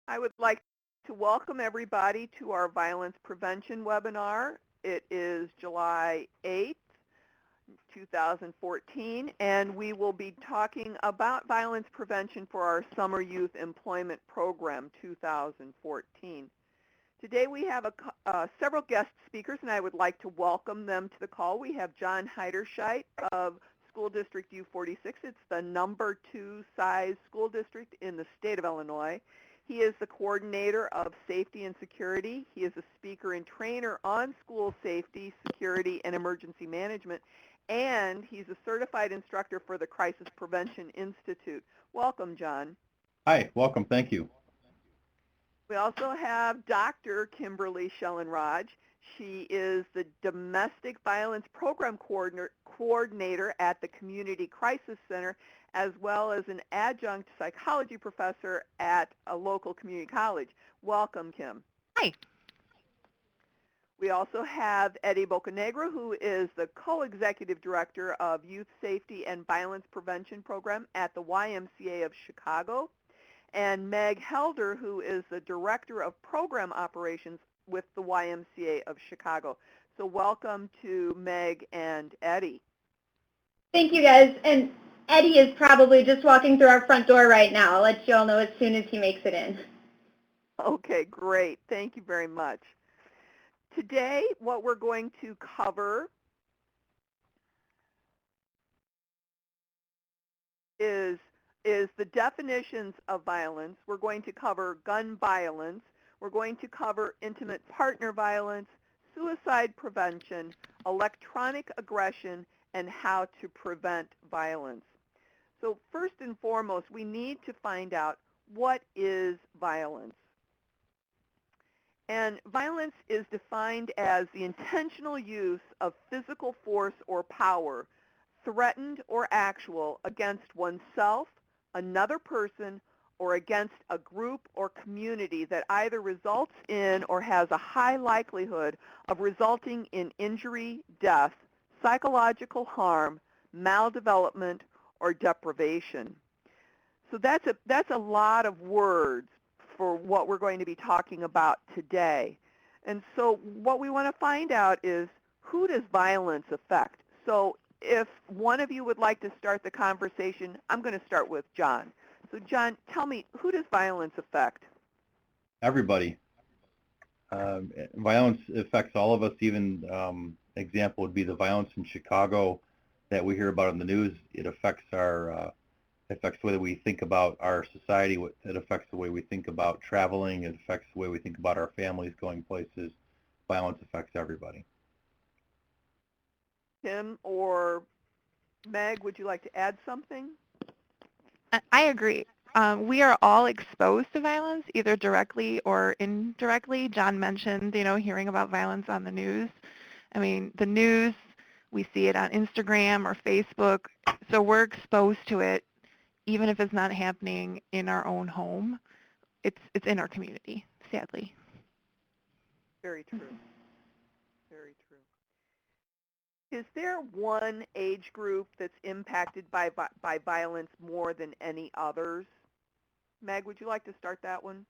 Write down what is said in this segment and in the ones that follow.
I would like to welcome everybody to our violence prevention webinar. It is July 8th, 2014, and we will be talking about violence prevention for our Summer Youth Employment Program 2014. Today we have several guest speakers, and I would like to welcome them to the call. We have John Heiderscheit of School District U46. It's the number 2 size school district in the state of Illinois. He is the coordinator of safety and security. He is a speaker and trainer on school safety, security, and emergency management, and he's a certified instructor for the Crisis Prevention Institute. Welcome, John. Hi, welcome. Thank you. We also have Dr. Kimberly Schellenraj. She is the Domestic Violence Program Coordinator at the Community Crisis Center, as well as an adjunct psychology professor at a local community college. Welcome, Kim. Hi. We also have Eddie Bocanegra, who is the co-executive director of Youth Safety and Violence Prevention Program at the YMCA of Chicago, and Meg Helder, who is the Director of Program Operations with the YMCA of Chicago. So welcome to Meg and Eddie. Thank you, guys. And Eddie is probably just walking through our front door right now. I'll let you all know as soon as he makes it in. Okay, great. Thank you very much. Today, what we're going to cover is the definitions of violence. We're going to cover gun violence. We're going to cover intimate partner violence, suicide prevention, electronic aggression, and how to prevent violence. So first and foremost, we need to find out what is violence. And violence is defined as the intentional use of physical force or power, threatened or actual, against oneself, another person, or against a group or community that either results in or has a high likelihood of resulting in injury, death, psychological harm, maldevelopment, or deprivation. So that's a lot of words for what we're going to be talking about today. And so what we want to find out is, who does violence affect? So if one of you would like to start the conversation, I'm going to start with John. So John, tell me, who does violence affect? Everybody. Violence affects all of us. Even example would be the violence in Chicago that we hear about in the news. It affects affects the way that we think about our society. It affects the way we think about traveling. It affects the way we think about our families going places. Violence affects everybody. Tim or Meg, would you like to add something? I agree. We are all exposed to violence, either directly or indirectly. John mentioned, hearing about violence on the news. I mean, the news, we see it on Instagram or Facebook, so we're exposed to it, even if it's not happening in our own home. It's in our community, sadly. Very true. Very true. Is there one age group that's impacted by violence more than any others? Meg, would you like to start that one?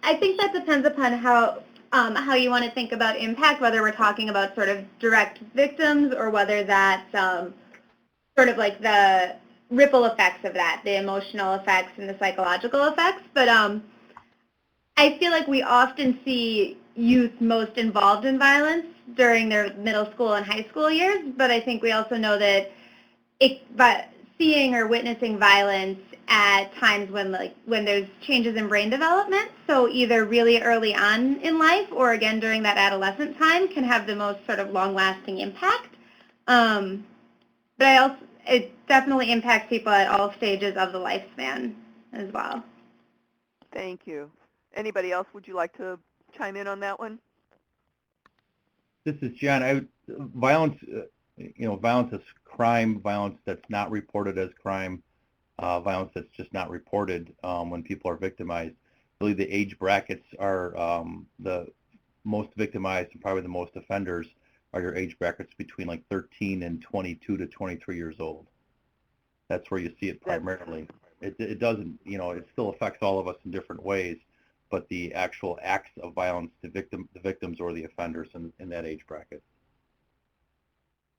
I think that depends upon how you want to think about impact, whether we're talking about sort of direct victims or whether that's sort of like the ripple effects of that, the emotional effects and the psychological effects. But I feel like we often see youth most involved in violence during their middle school and high school years, but I think we also know that seeing or witnessing violence at times when there's changes in brain development, so either really early on in life or again during that adolescent time, can have the most sort of long-lasting impact. But it definitely impacts people at all stages of the lifespan as well. Thank you. Anybody else, would you like to chime in on that one? This is John. Violence, violence is crime. Violence that's not reported as crime. Violence that's just not reported when people are victimized. Really, the age brackets are the most victimized and probably the most offenders are your age brackets between like 13 and 22 to 23 years old. That's where you see it primarily. it doesn't, it still affects all of us in different ways, but the actual acts of violence, the victims or the offenders in that age bracket.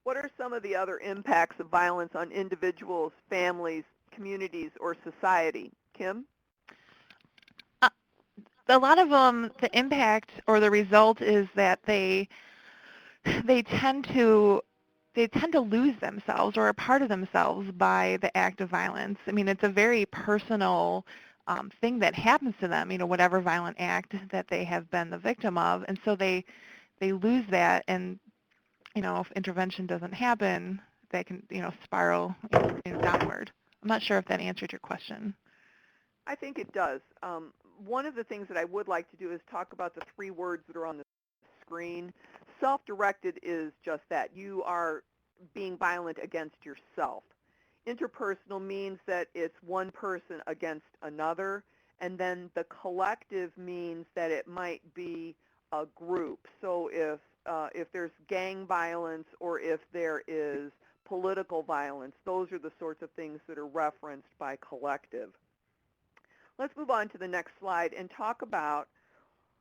What are some of the other impacts of violence on individuals, families, communities, or society? Kim? A lot of them, the impact or the result is that they tend to lose themselves or a part of themselves by the act of violence. I mean, it's a very personal thing that happens to them, whatever violent act that they have been the victim of, and so they lose that, and if intervention doesn't happen, they can spiral downward. I'm not sure if that answered your question. I think it does. One of the things that I would like to do is talk about the 3 words that are on the screen. Self-directed is just that. You are being violent against yourself. Interpersonal means that it's one person against another, and then the collective means that it might be a group. So if there's gang violence or if there is political violence, those are the sorts of things that are referenced by collective. Let's move on to the next slide and talk about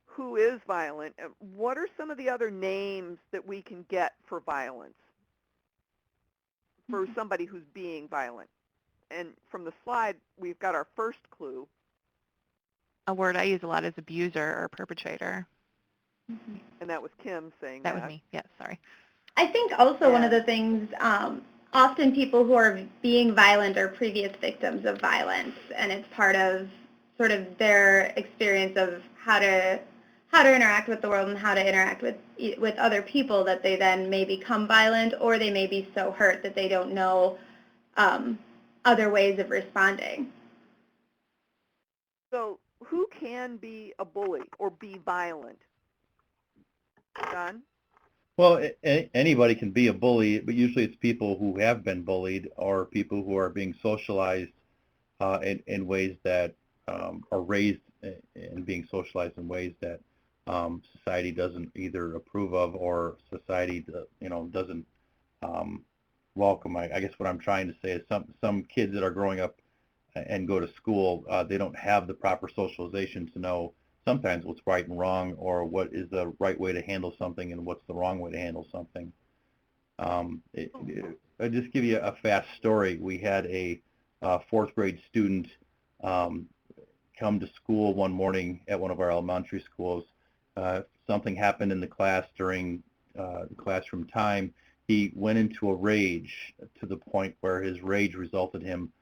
who is violent. What are some of the other names that we can get for violence, for somebody who's being violent? And from the slide, we've got our first clue. A word I use a lot is abuser or perpetrator. And that was Kim saying that. That was me. Yes, sorry. I think also one of the things, often people who are being violent are previous victims of violence, and it's part of sort of their experience of how to interact with the world and how to interact with other people that they then may become violent, or they may be so hurt that they don't know other ways of responding. So who can be a bully or be violent? John? Well, anybody can be a bully, but usually it's people who have been bullied or people who are being socialized in ways that are raised and being socialized in ways that society doesn't either approve of or society doesn't welcome. I guess what I'm trying to say is some kids that are growing up and go to school, they don't have the proper socialization to know sometimes what's right and wrong, or what is the right way to handle something and what's the wrong way to handle something. I'll just give you a fast story. We had a 4th grade student come to school one morning at one of our elementary schools. Something happened in the class during classroom time. He went into a rage to the point where his rage resulted in him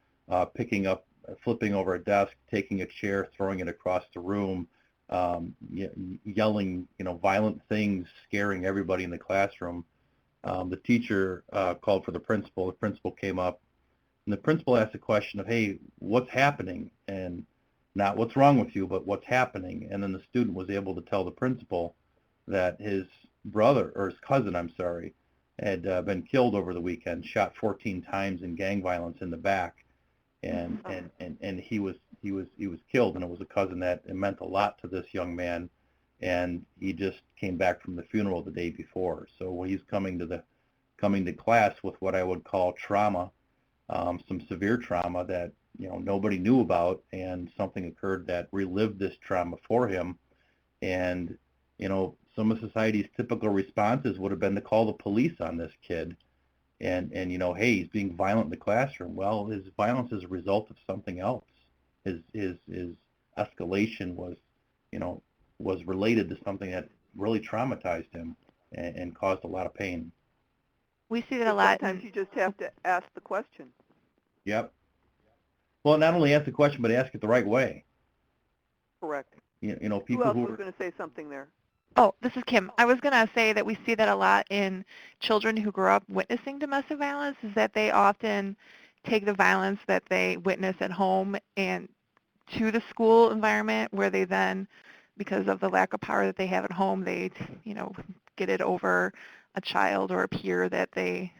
flipping over a desk, taking a chair, throwing it across the room, yelling, violent things, scaring everybody in the classroom. The teacher called for the principal. The principal came up, and the principal asked a question of, hey, what's happening? And not what's wrong with you, but what's happening. And then the student was able to tell the principal that his brother, or his cousin, I'm sorry, had been killed over the weekend, shot 14 times in gang violence in the back. And he was killed, and it was a cousin that it meant a lot to this young man, and he just came back from the funeral the day before. So when he's coming to class with what I would call trauma, some severe trauma that nobody knew about, and something occurred that relived this trauma for him. And some of society's typical responses would have been to call the police on this kid. And hey, he's being violent in the classroom. Well, his violence is a result of something else. His escalation was related to something that really traumatized him and caused a lot of pain. We see that a lot. Sometimes you just have to ask the question. Yep. Well, not only ask the question, but ask it the right way. Correct. People who else who was going to say something there? Oh, this is Kim. I was going to say that we see that a lot in children who grow up witnessing domestic violence, is that they often take the violence that they witness at home and to the school environment, where they then, because of the lack of power that they have at home, they, get it over a child or a peer that they,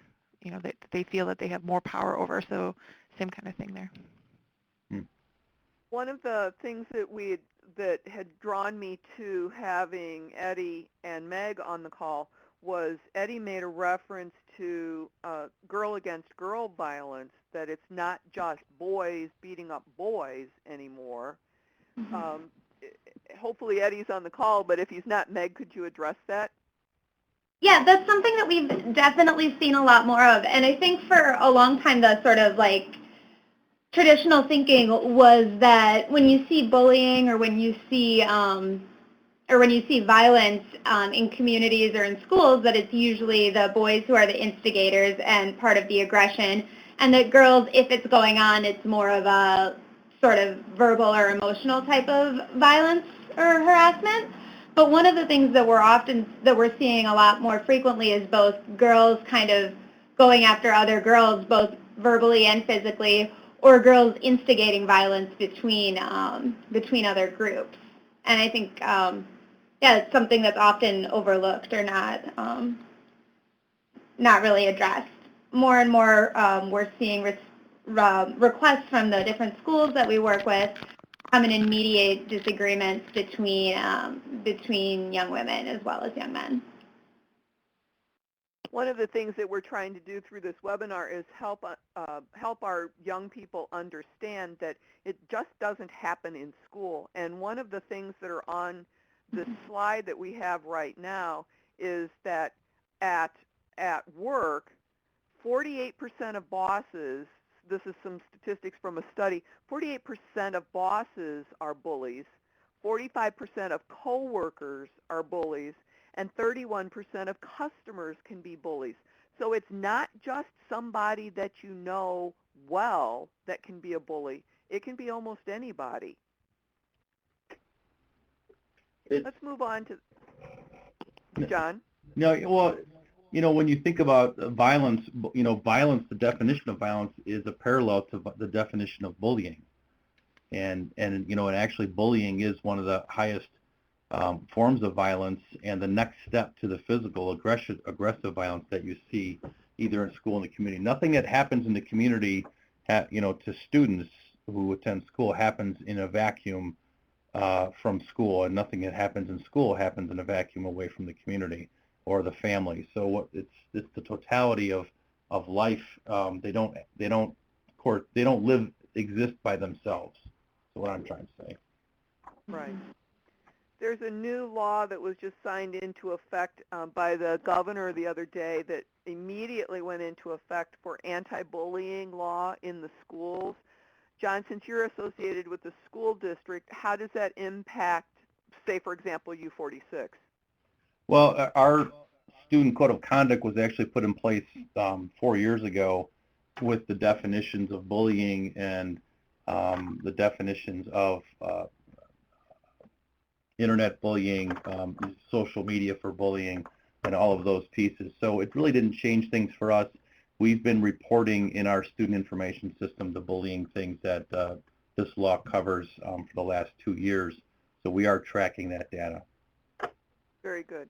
that they feel that they have more power over. So same kind of thing there. One of the things that had drawn me to having Eddie and Meg on the call was Eddie made a reference to girl against girl violence that it's not just boys beating up boys anymore. Hopefully Eddie's on the call, but if he's not, Meg, could you address that? Yeah, that's something that we've definitely seen a lot more of. And I think for a long time, the sort of like traditional thinking was that when you see bullying or when you see violence in communities or in schools, that it's usually the boys who are the instigators and part of the aggression, and that girls, if it's going on, it's more of a sort of verbal or emotional type of violence or harassment. But one of the things that we're seeing a lot more frequently is both girls kind of going after other girls, both verbally and physically, or girls instigating violence between other groups. And I think, it's something that's often overlooked or not really addressed. More and more, we're seeing requests from the different schools that we work with come in and mediate disagreements between young women as well as young men. One of the things that we're trying to do through this webinar is help our young people understand that it just doesn't happen in school. And one of the things that are on the slide that we have right now is that at work, 48% of bosses, this is some statistics from a study, 48% of bosses are bullies, 45% of coworkers are bullies, and 31% of customers can be bullies. So it's not just somebody that you know well that can be a bully. It can be almost anybody. Let's move on to John. No, well, when you think about violence, violence, the definition of violence is a parallel to the definition of bullying. And actually bullying is one of the highest forms of violence and the next step to the physical aggressive violence that you see either in school and the community. Nothing that happens in the community, to students who attend school happens in a vacuum from school, and nothing that happens in school happens in a vacuum away from the community or the family. So it's the totality of life. They don't exist by themselves. That's what I'm trying to say. Right. There's a new law that was just signed into effect by the governor the other day that immediately went into effect for anti-bullying law in the schools. John, since you're associated with the school district, how does that impact, say, for example, U46? Well, our student code of conduct was actually put in place 4 years ago with the definitions of bullying and the definitions of internet bullying, social media for bullying, and all of those pieces. So it really didn't change things for us. We've been reporting in our student information system the bullying things that this law covers for the last 2 years. So we are tracking that data. Very good.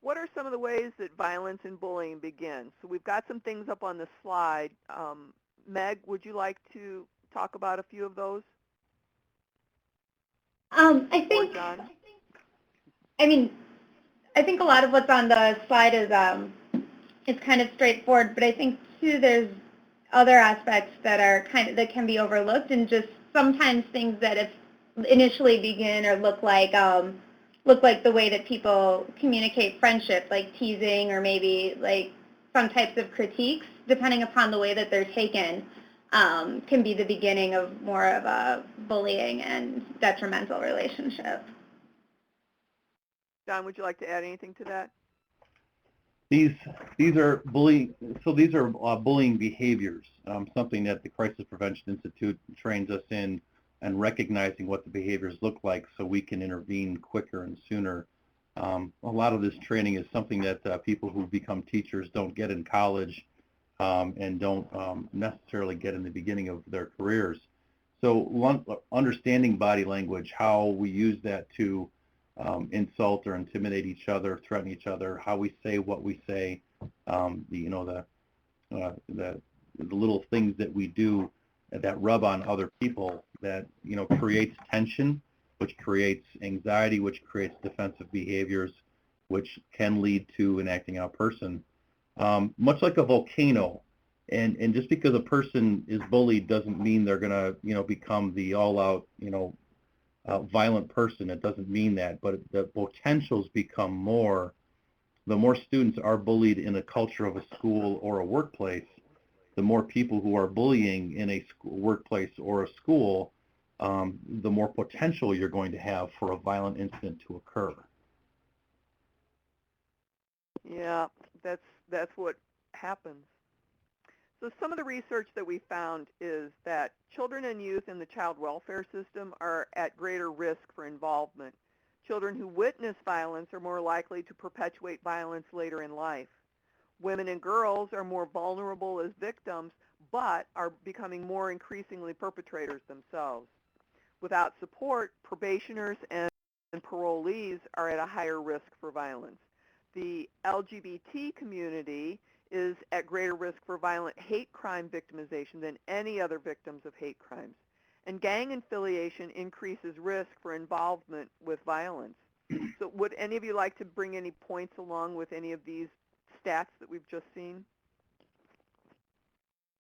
What are some of the ways that violence and bullying begin? So we've got some things up on the slide. Meg, would you like to talk about a few of those? I think a lot of what's on the slide is kind of straightforward, but I think too there's other aspects that are that can be overlooked, and just sometimes things that initially begin or look like the way that people communicate friendship, like teasing or maybe like some types of critiques, depending upon the way that they're taken, can be the beginning of more of a bullying and detrimental relationship. John, would you like to add anything to that? These are bullying. So these are bullying behaviors. Something that the Crisis Prevention Institute trains us in, and recognizing what the behaviors look like, so we can intervene quicker and sooner. A lot of this training is something that people who become teachers don't get in college, and don't necessarily get in the beginning of their careers. So understanding body language, how we use that to insult or intimidate each other, threaten each other, how we say what we say, the little things that we do that rub on other people that creates tension, which creates anxiety, which creates defensive behaviors, which can lead to an acting out person. Much like a volcano, And just because a person is bullied doesn't mean they're going to, become the all-out, violent person. It doesn't mean that, but the potentials become more. The more students are bullied in a culture of a school or a workplace, the more people who are bullying in a workplace or a school, the more potential you're going to have for a violent incident to occur. Yeah, that's what happens. So some of the research that we found is that children and youth in the child welfare system are at greater risk for involvement. Children who witness violence are more likely to perpetuate violence later in life. Women and girls are more vulnerable as victims, but are becoming more increasingly perpetrators themselves. Without support, probationers and parolees are at a higher risk for violence. The LGBT community is at greater risk for violent hate crime victimization than any other victims of hate crimes. And gang affiliation increases risk for involvement with violence. So would any of you like to bring any points along with any of these stats that we've just seen?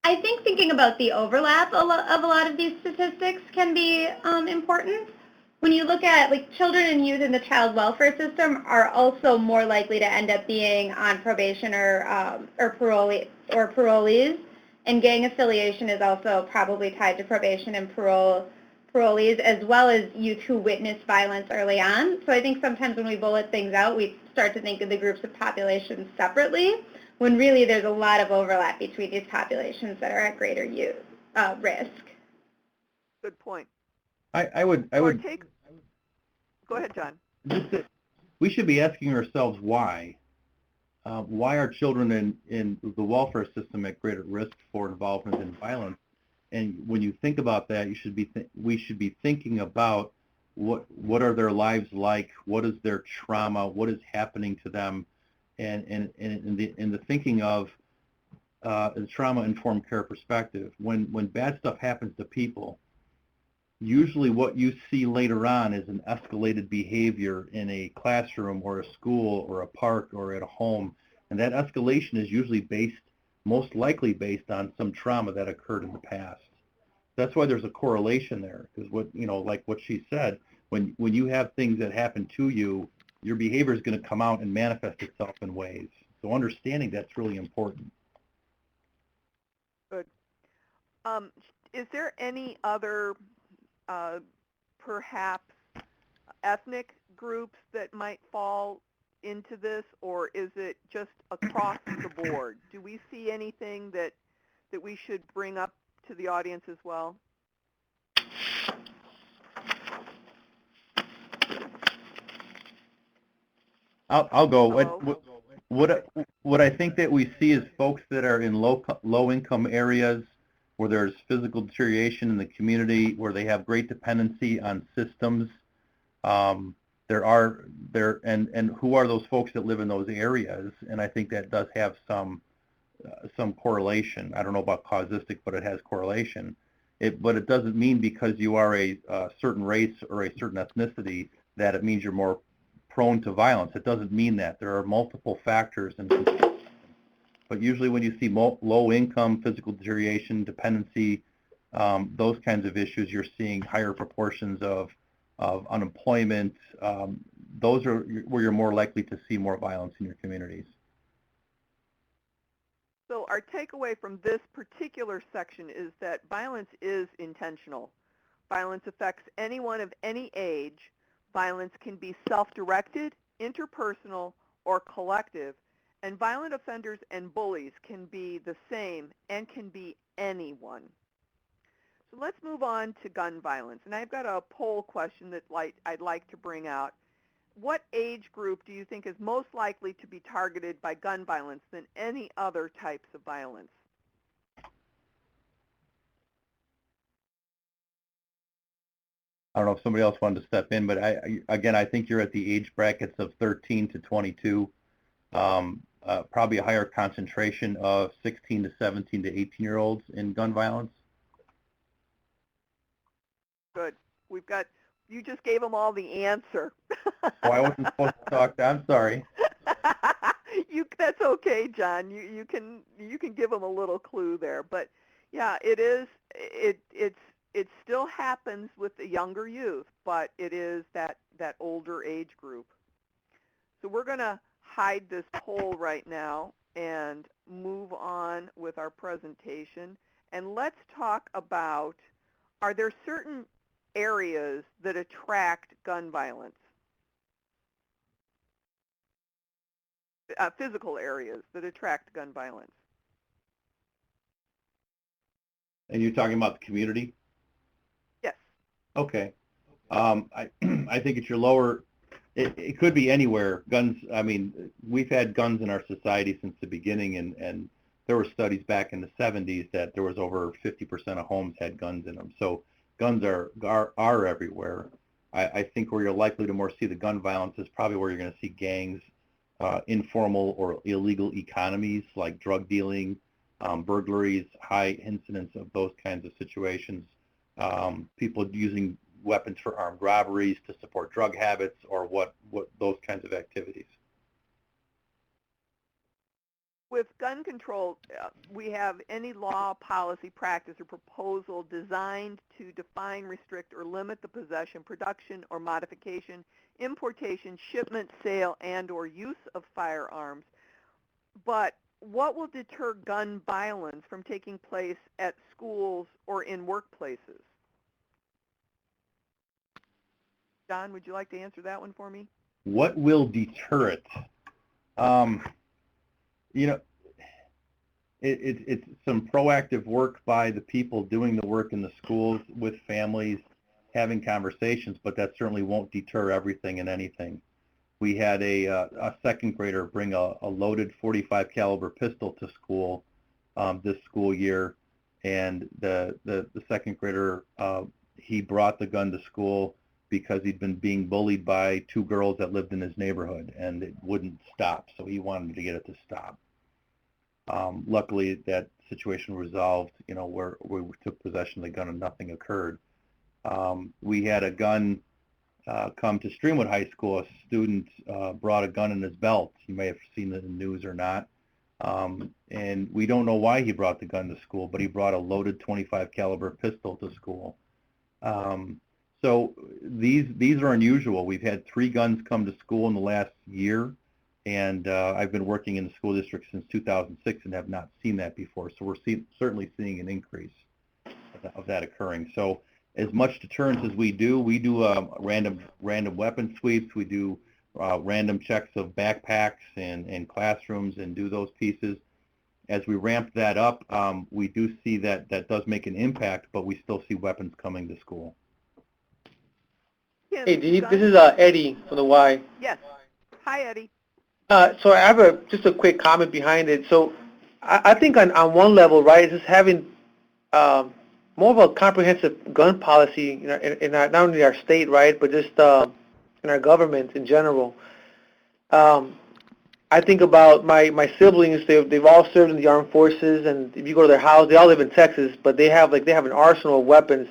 I think thinking about the overlap of a lot of these statistics can be important. When you look at children and youth in the child welfare system are also more likely to end up being on probation or parolees, and gang affiliation is also probably tied to probation and parolees, as well as youth who witness violence early on. So I think sometimes when we bullet things out, we start to think of the groups of populations separately, when really there's a lot of overlap between these populations that are at greater risk. Good point. I would Go ahead, John. We should be asking ourselves why. Why are children in the welfare system at greater risk for involvement in violence? And when you think about that, we should be thinking about what are their lives like, what is their trauma, what is happening to them, and in the thinking of the trauma-informed care perspective. When bad stuff happens to people, usually what you see later on is an escalated behavior in a classroom or a school or a park or at a home, and that escalation is usually most likely based on some trauma that occurred in the past. That's why there's a correlation there, because like what she said, when you have things that happen to you, your behavior is going to come out and manifest itself in ways. So understanding that's really important. Good. Is there any other perhaps ethnic groups that might fall into this, or is it just across the board? Do we see anything that we should bring up to the audience as well? I'll go. Hello? What I think that we see is folks that are in low income areas where there's physical deterioration in the community, where they have great dependency on systems. And who are those folks that live in those areas? And I think that does have some correlation. I don't know about causistic, but it has correlation. But it doesn't mean because you are a certain race or a certain ethnicity that it means you're more prone to violence. It doesn't mean that. There are multiple factors, but usually when you see low income, physical deterioration, dependency, those kinds of issues, you're seeing higher proportions of unemployment. Those are where you're more likely to see more violence in your communities. So our takeaway from this particular section is that violence is intentional. Violence affects anyone of any age. Violence can be self-directed, interpersonal, or collective, and violent offenders and bullies can be the same and can be anyone. So let's move on to gun violence. And I've got a poll question that I'd like to bring out. What age group do you think is most likely to be targeted by gun violence than any other types of violence? I don't know if somebody else wanted to step in, but I think you're at the age brackets of 13 to 22. Probably a higher concentration of 16 to 17 to 18-year-olds in gun violence. Good. You just gave them all the answer. Oh, I wasn't supposed to talk. I'm sorry. that's okay, John. You can give them a little clue there, but yeah, it still happens with the younger youth, but it is that older age group. So we're going to hide this poll right now and move on with our presentation. And let's talk about, are there certain areas that attract gun violence? Physical areas that attract gun violence. And you're talking about the community? Yes. Okay. I think it's your lower, it could be anywhere. Guns, I mean, we've had guns in our society since the beginning, and there were studies back in the 70s that there was over 50% of homes had guns in them. So guns are everywhere. I think where you're likely to more see the gun violence is probably where you're going to see gangs, informal or illegal economies like drug dealing, burglaries, high incidence of those kinds of situations, people using weapons for armed robberies to support drug habits or what those kinds of activities. With gun control, we have any law, policy, practice, or proposal designed to define, restrict, or limit the possession, production, or modification, importation, shipment, sale, and or use of firearms. But what will deter gun violence from taking place at schools or in workplaces? John, would you like to answer that one for me? What will deter it? It's some proactive work by the people doing the work in the schools with families, having conversations, but that certainly won't deter everything and anything. We had a second grader bring a loaded .45 caliber pistol to school this school year, and the second grader, he brought the gun to school because he'd been being bullied by two girls that lived in his neighborhood, and it wouldn't stop, so he wanted to get it to stop. Luckily, that situation resolved, where we took possession of the gun and nothing occurred. We had a gun come to Streamwood High School. A student brought a gun in his belt. You may have seen it in the news or not. And we don't know why he brought the gun to school, but he brought a loaded .25 caliber pistol to school. So these are unusual. We've had 3 guns come to school in the last year, and I've been working in the school district since 2006 and have not seen that before. So we're certainly seeing an increase of that occurring. So as much deterrence as we do random weapon sweeps. We do random checks of backpacks and classrooms and do those pieces. As we ramp that up, we do see that does make an impact, but we still see weapons coming to school. Hey, Dee, this is Eddie from the Y. Yes. Hi, Eddie. So I have just a quick comment behind it. So I think on one level, right, just having more of a comprehensive gun policy in not only our state, right, but just in our government in general. I think about my siblings. They've all served in the armed forces, and if you go to their house, they all live in Texas, but they have an arsenal of weapons.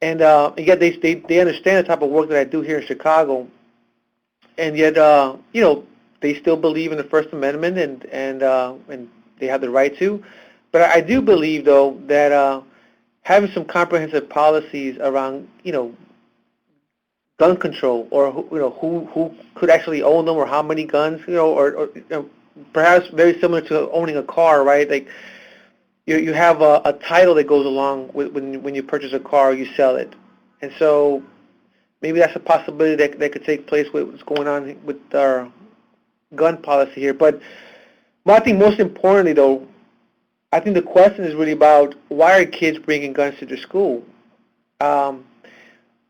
And yet they understand the type of work that I do here in Chicago, and yet they still believe in the First Amendment, and they have the right to. But I do believe though that having some comprehensive policies around gun control, or who could actually own them, or how many guns, or perhaps very similar to owning a car, right? Like you have a title that goes along with when you purchase a car or you sell it, and so maybe that's a possibility that could take place with what's going on with our gun policy here. But I think most importantly, though, I think the question is really about why are kids bringing guns to their school?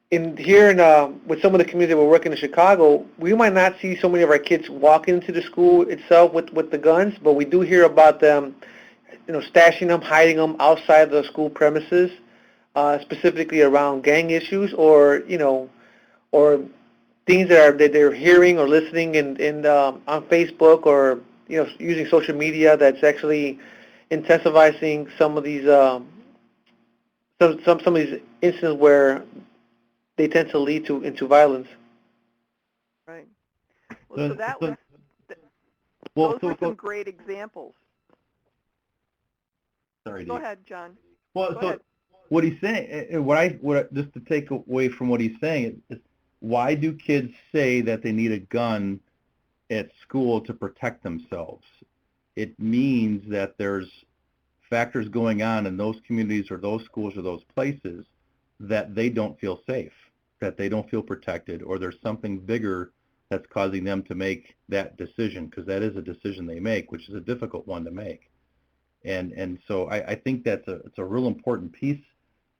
With some of the community we're working in Chicago, we might not see so many of our kids walking into the school itself with the guns, but we do hear about them, stashing them, hiding them outside the school premises, specifically around gang issues, or things that they're hearing or listening on Facebook, or using social media that's actually intensifying some of these some of these incidents where they tend to lead into violence. Right. Well, so that was. those are some great examples. Sorry, Go Dee. ahead, John. Well, Go so ahead. what he's saying, and just to take away from what he's saying, is why do kids say that they need a gun at school to protect themselves? It means that there's factors going on in those communities or those schools or those places that they don't feel safe, that they don't feel protected, or there's something bigger that's causing them to make that decision, because that is a decision they make, which is a difficult one to make. And so I think it's a real important piece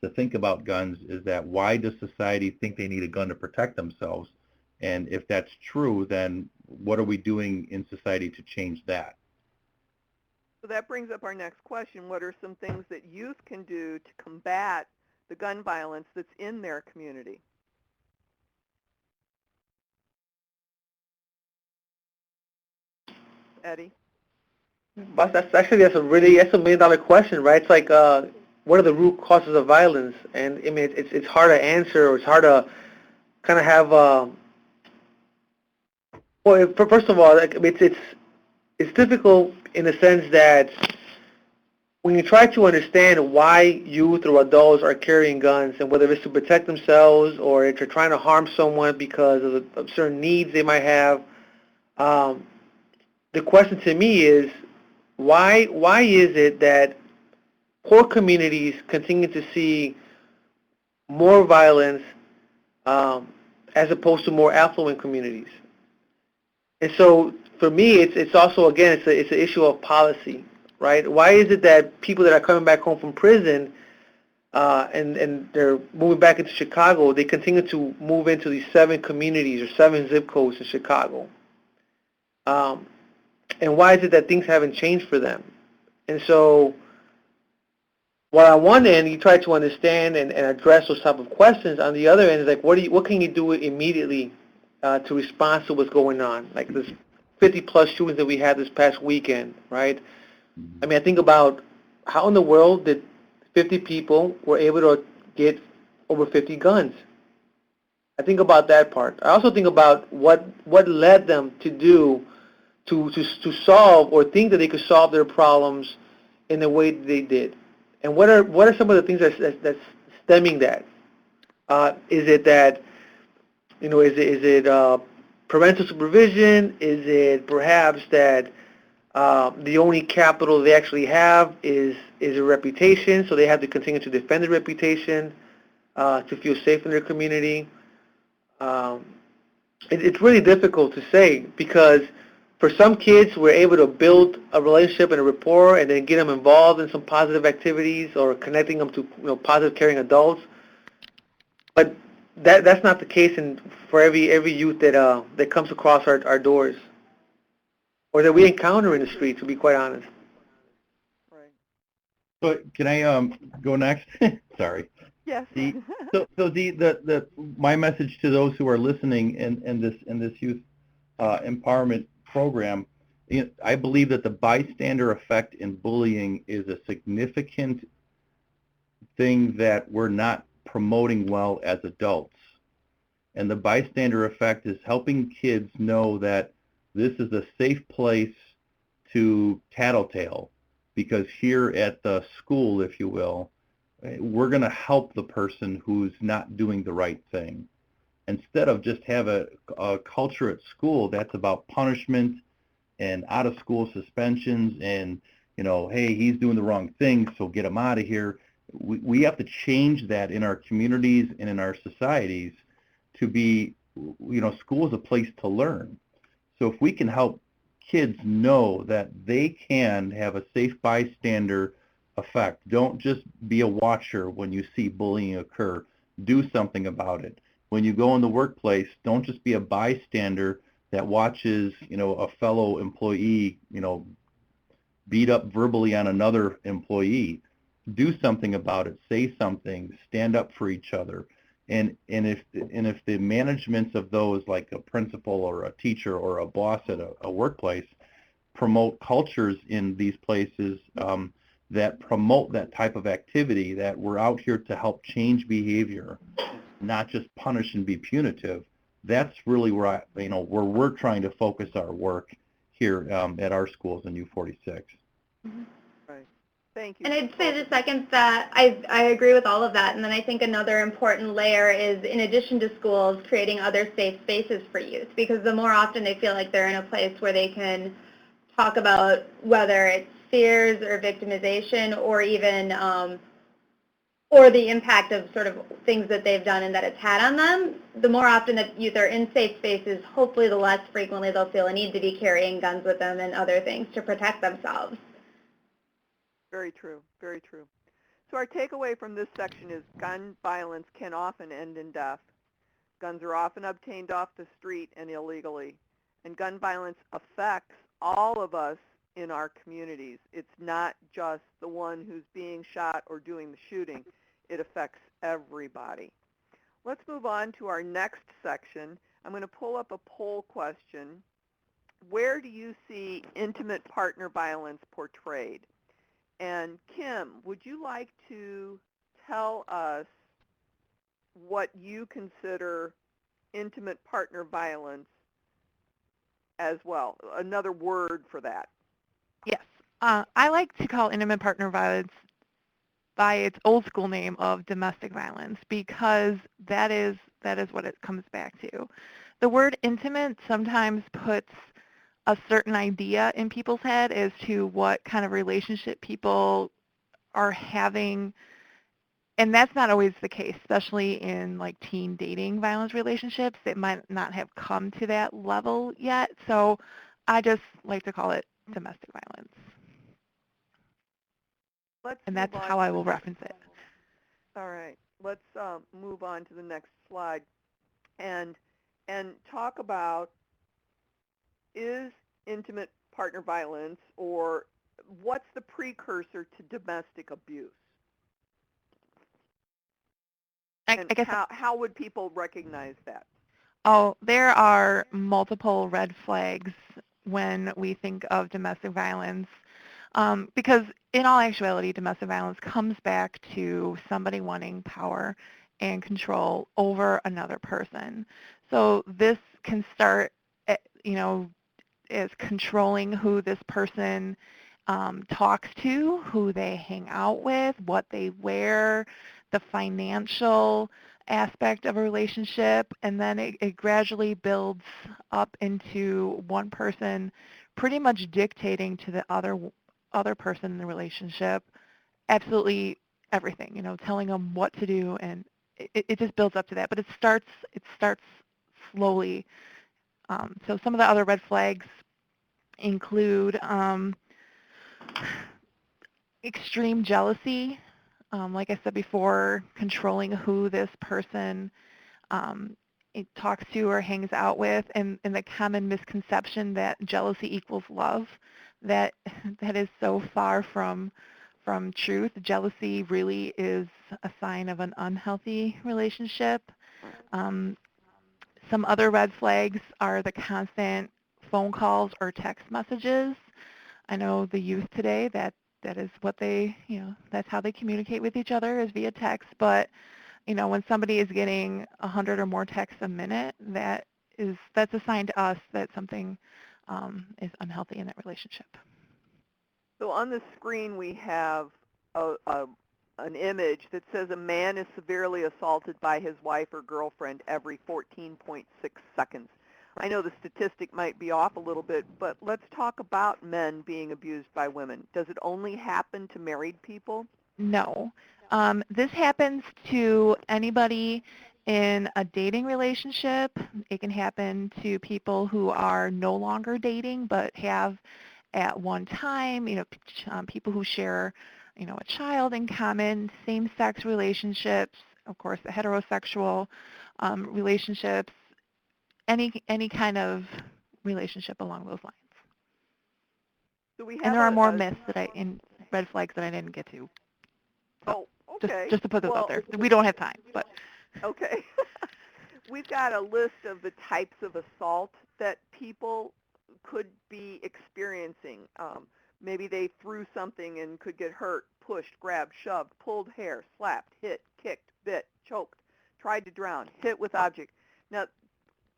to think about guns, is that why does society think they need a gun to protect themselves? And if that's true, then what are we doing in society to change that? So that brings up our next question. What are some things that youth can do to combat the gun violence that's in their community? Eddie? But that's a $1 million question, right? It's like, what are the root causes of violence? And I mean, it's hard to answer, or it's hard to kind of have. Well, first of all, like, it's difficult in the sense that when you try to understand why youth or adults are carrying guns, and whether it's to protect themselves or if they're trying to harm someone because of certain needs they might have, the question to me is, why is it that poor communities continue to see more violence as opposed to more affluent communities? And so for me, it's also, again, it's an issue of policy, right? Why is it that people that are coming back home from prison and they're moving back into Chicago, they continue to move into these 7 communities or 7 zip codes in Chicago? And why is it that things haven't changed for them? And so, while on one end you try to understand and address those type of questions, on the other end is like, what can you do immediately to respond to what's going on? Like this 50-plus shootings that we had this past weekend, right? I mean, I think about how in the world did 50 people were able to get over 50 guns. I think about that part. I also think about what led them to do to solve or think that they could solve their problems in the way that they did. And what are some of the things that's stemming that? Is it that, is it parental supervision? Is it perhaps that the only capital they actually have is a reputation, so they have to continue to defend their reputation to feel safe in their community? It's really difficult to say, because for some kids, we're able to build a relationship and a rapport and then get them involved in some positive activities or connecting them to positive caring adults. But that's not the case for every youth that comes across our doors or that we encounter in the street, to be quite honest. Right. So can I go next? Sorry. Yes. My message to those who are listening in this youth empowerment program, I believe that the bystander effect in bullying is a significant thing that we're not promoting well as adults. And the bystander effect is helping kids know that this is a safe place to tattletale, because here at the school, if you will, we're going to help the person who's not doing the right thing. Instead of just have a culture at school that's about punishment and out-of-school suspensions and, hey, he's doing the wrong thing, so get him out of here. We have to change that in our communities and in our societies to be, school is a place to learn. So if we can help kids know that they can have a safe bystander effect, don't just be a watcher when you see bullying occur. Do something about it. When you go in the workplace, don't just be a bystander that watches, a fellow employee, beat up verbally on another employee. Do something about it. Say something. Stand up for each other. And if the managements of those, like a principal or a teacher or a boss at a workplace, promote cultures in these places that promote that type of activity, that we're out here to help change behavior, not just punish and be punitive, that's really where where we're trying to focus our work here at our schools in U46. Right. Thank you. And I'd say the second that I agree with all of that, and then I think another important layer is, in addition to schools, creating other safe spaces for youth, because the more often they feel like they're in a place where they can talk about whether it's fears or victimization or even or the impact of sort of things that they've done and that it's had on them, the more often that youth are in safe spaces, hopefully the less frequently they'll feel a need to be carrying guns with them and other things to protect themselves. Very true. Very true. So our takeaway from this section is gun violence can often end in death. Guns are often obtained off the street and illegally. And gun violence affects all of us in our communities. It's not just the one who's being shot or doing the shooting. It affects everybody. Let's move on to our next section. I'm going to pull up a poll question. Where do you see intimate partner violence portrayed? And Kim, would you like to tell us what you consider intimate partner violence as well? Another word for that. Yes. I like to call intimate partner violence by its old school name of domestic violence, because that is what it comes back to. The word intimate sometimes puts a certain idea in people's head as to what kind of relationship people are having, and that's not always the case, especially in like teen dating violence relationships. It might not have come to that level yet, so I just like to call it domestic violence. And that's how I will reference it. All right. Let's move on to the next slide and talk about, is intimate partner violence, or what's the precursor to domestic abuse? I And guess how would people recognize that? Oh, there are multiple red flags when we think of domestic violence, because in all actuality, domestic violence comes back to somebody wanting power and control over another person. So this can start, as controlling who this person talks to, who they hang out with, what they wear, the financial aspect of a relationship, and then it gradually builds up into one person pretty much dictating to the other person in the relationship absolutely everything, telling them what to do, and it just builds up to that. But it starts slowly. So some of the other red flags include extreme jealousy, like I said before, controlling who this person it talks to or hangs out with, and the common misconception that jealousy equals love. That is so far from truth. Jealousy really is a sign of an unhealthy relationship. Some other red flags are the constant phone calls or text messages. I know the youth today, that is what they, that's how they communicate with each other, is via text. But, when somebody is getting 100 or more texts a minute, that's a sign to us that something is unhealthy in that relationship. So on the screen we have an image that says a man is severely assaulted by his wife or girlfriend every 14.6 seconds. I know the statistic might be off a little bit, but let's talk about men being abused by women. Does it only happen to married people? No. This happens to anybody in a dating relationship. It can happen to people who are no longer dating but have at one time, people who share, a child in common, same-sex relationships, of course, the heterosexual relationships, any kind of relationship along those lines. So we have and there are more myths in red flags that I didn't get to. Oh, okay. Just to put those out there. We don't have time, but. Okay. We've got a list of the types of assault that people could be experiencing. Maybe they threw something and could get hurt, pushed, grabbed, shoved, pulled hair, slapped, hit, kicked, bit, choked, tried to drown, hit with object. Now,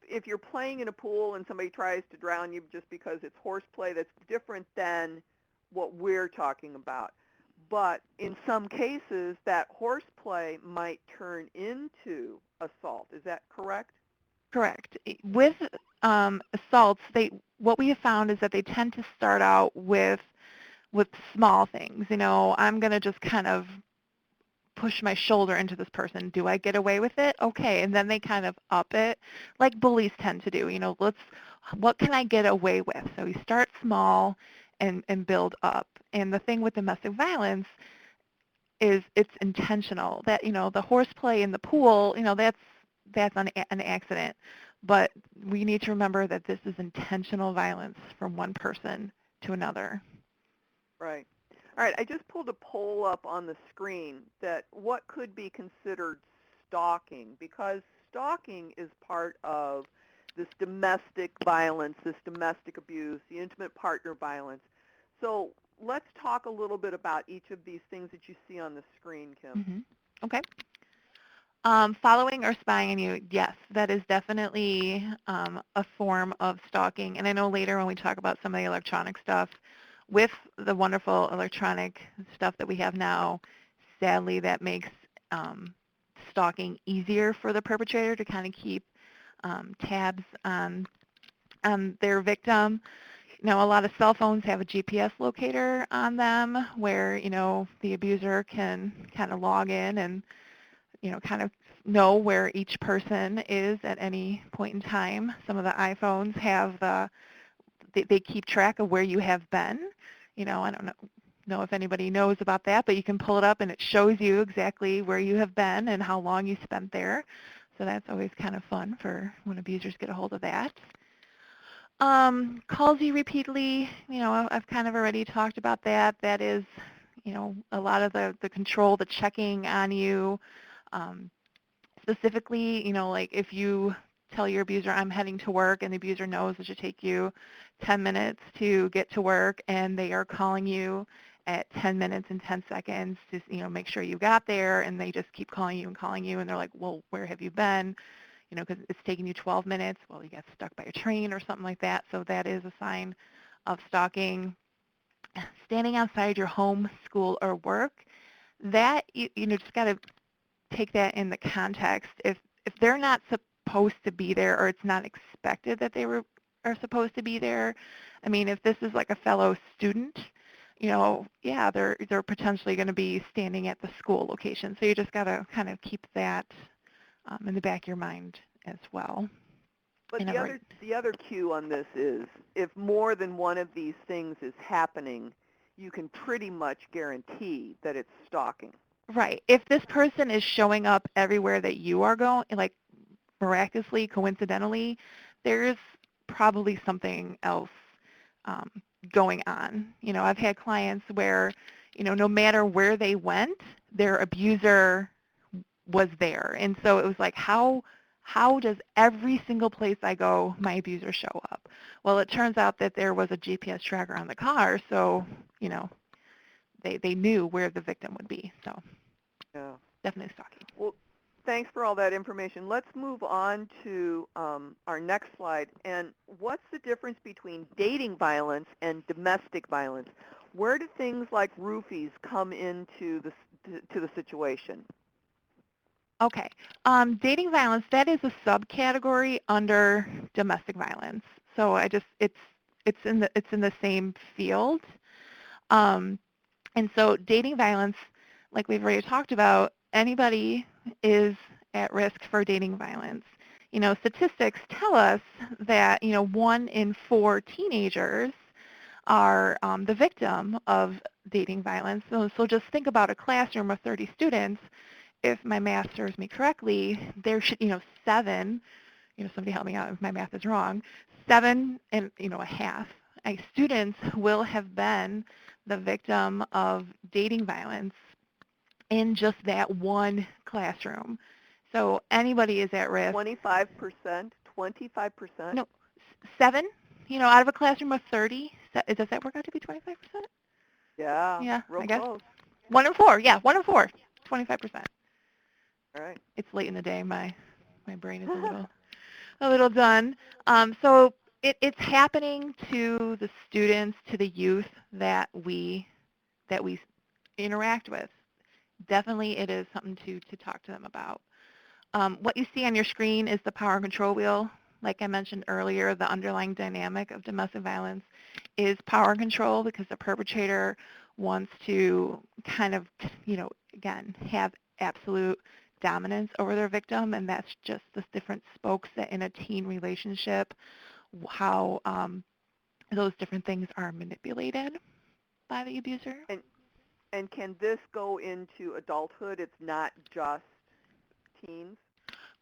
if you're playing in a pool and somebody tries to drown you just because it's horseplay, that's different than what we're talking about. But in some cases, that horseplay might turn into assault. Is that correct? Correct. With assaults, what we have found is that they tend to start out with small things. You know, I'm going to just kind of push my shoulder into this person. Do I get away with it? Okay. And then they kind of up it, like bullies tend to do. You know, what can I get away with? So you start small and build up. And the thing with domestic violence is it's intentional. That, you know, the horseplay in the pool, you know, that's an accident. But we need to remember that this is intentional violence from one person to another. Right. All right, I just pulled a poll up on the screen that what could be considered stalking, because stalking is part of this domestic violence, this domestic abuse, the intimate partner violence. So let's talk a little bit about each of these things that you see on the screen, Kim. Mm-hmm. Okay. Following or spying on you, yes, that is definitely a form of stalking. And I know later when we talk about some of the electronic stuff, with the wonderful electronic stuff that we have now, sadly that makes stalking easier for the perpetrator to kind of keep tabs on their victim. You know, a lot of cell phones have a GPS locator on them where, you know, the abuser can kind of log in and, you know, kind of know where each person is at any point in time. Some of the iPhones have they keep track of where you have been. You know, I don't know if anybody knows about that, but you can pull it up and it shows you exactly where you have been and how long you spent there. So that's always kind of fun for when abusers get a hold of that. Calls you repeatedly, you know, I've kind of already talked about that. That is, you know, a lot of the control, the checking on you. Specifically, you know, like if you tell your abuser, I'm heading to work, and the abuser knows it should take you 10 minutes to get to work, and they are calling you at 10 minutes and 10 seconds to, you know, make sure you got there, and they just keep calling you, and they're like, well, where have you been? You know, because it's taking you 12 minutes. Well, you got stuck by a train or something like that. So that is a sign of stalking. Standing outside your home, school, or work, that, you know, just got to take that in the context. If they're not supposed to be there, or it's not expected that they are supposed to be there, I mean, if this is like a fellow student, you know, yeah, they're potentially going to be standing at the school location. So you just got to kind of keep that in the back of your mind as well. But the other cue on this is if more than one of these things is happening, you can pretty much guarantee that it's stalking. Right. If this person is showing up everywhere that you are going, like miraculously, coincidentally, there's probably something else going on. You know, I've had clients where, you know, no matter where they went, their abuser was there. And so it was like, how does every single place I go, my abuser show up? Well, it turns out that there was a GPS tracker on the car, so, you know, they knew where the victim would be. So Yeah. definitely stalking. Well, thanks for all that information. Let's move on to our next slide. And what's the difference between dating violence and domestic violence? Where do things like roofies come into the situation? Okay. Dating violence, that is a subcategory under domestic violence. So it's in the same field. And so dating violence, like we've already talked about, anybody is at risk for dating violence. You know, statistics tell us that, you know, 1 in 4 teenagers are the victim of dating violence. So just think about a classroom of 30 students. If my math serves me correctly, there should, you know, 7, you know, somebody help me out if my math is wrong, 7 and, you know, a half students will have been the victim of dating violence in just that one classroom. So anybody is at risk. 25%? 25%? No, 7, you know, out of a classroom of 30. Does that work out to be 25%? Yeah, Yeah, real I guess. close. 1 in 4, yeah, 1 in 4, 25%. All right. It's late in the day. My brain is a little a little done. So it's happening to the students, to the youth that we interact with. Definitely it is something to talk to them about. What you see on your screen is the power and control wheel. Like I mentioned earlier, the underlying dynamic of domestic violence is power and control because the perpetrator wants to kind of, again, have absolute dominance over their victim, and that's just the different spokes that in a teen relationship, how those different things are manipulated by the abuser. And can this go into adulthood? It's not just teens?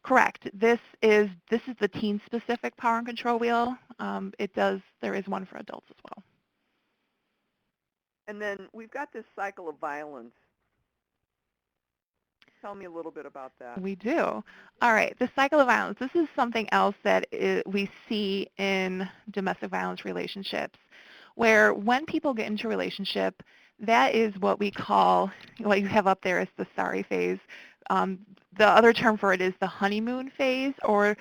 Correct. This is the teen-specific power and control wheel. There is one for adults as well. And then we've got this cycle of violence. Tell me a little bit about that. We do. All right. The cycle of violence. This is something else that we see in domestic violence relationships, where when people get into a relationship, that is what we call, what you have up there is the sorry phase. The other term for it is the honeymoon phase, or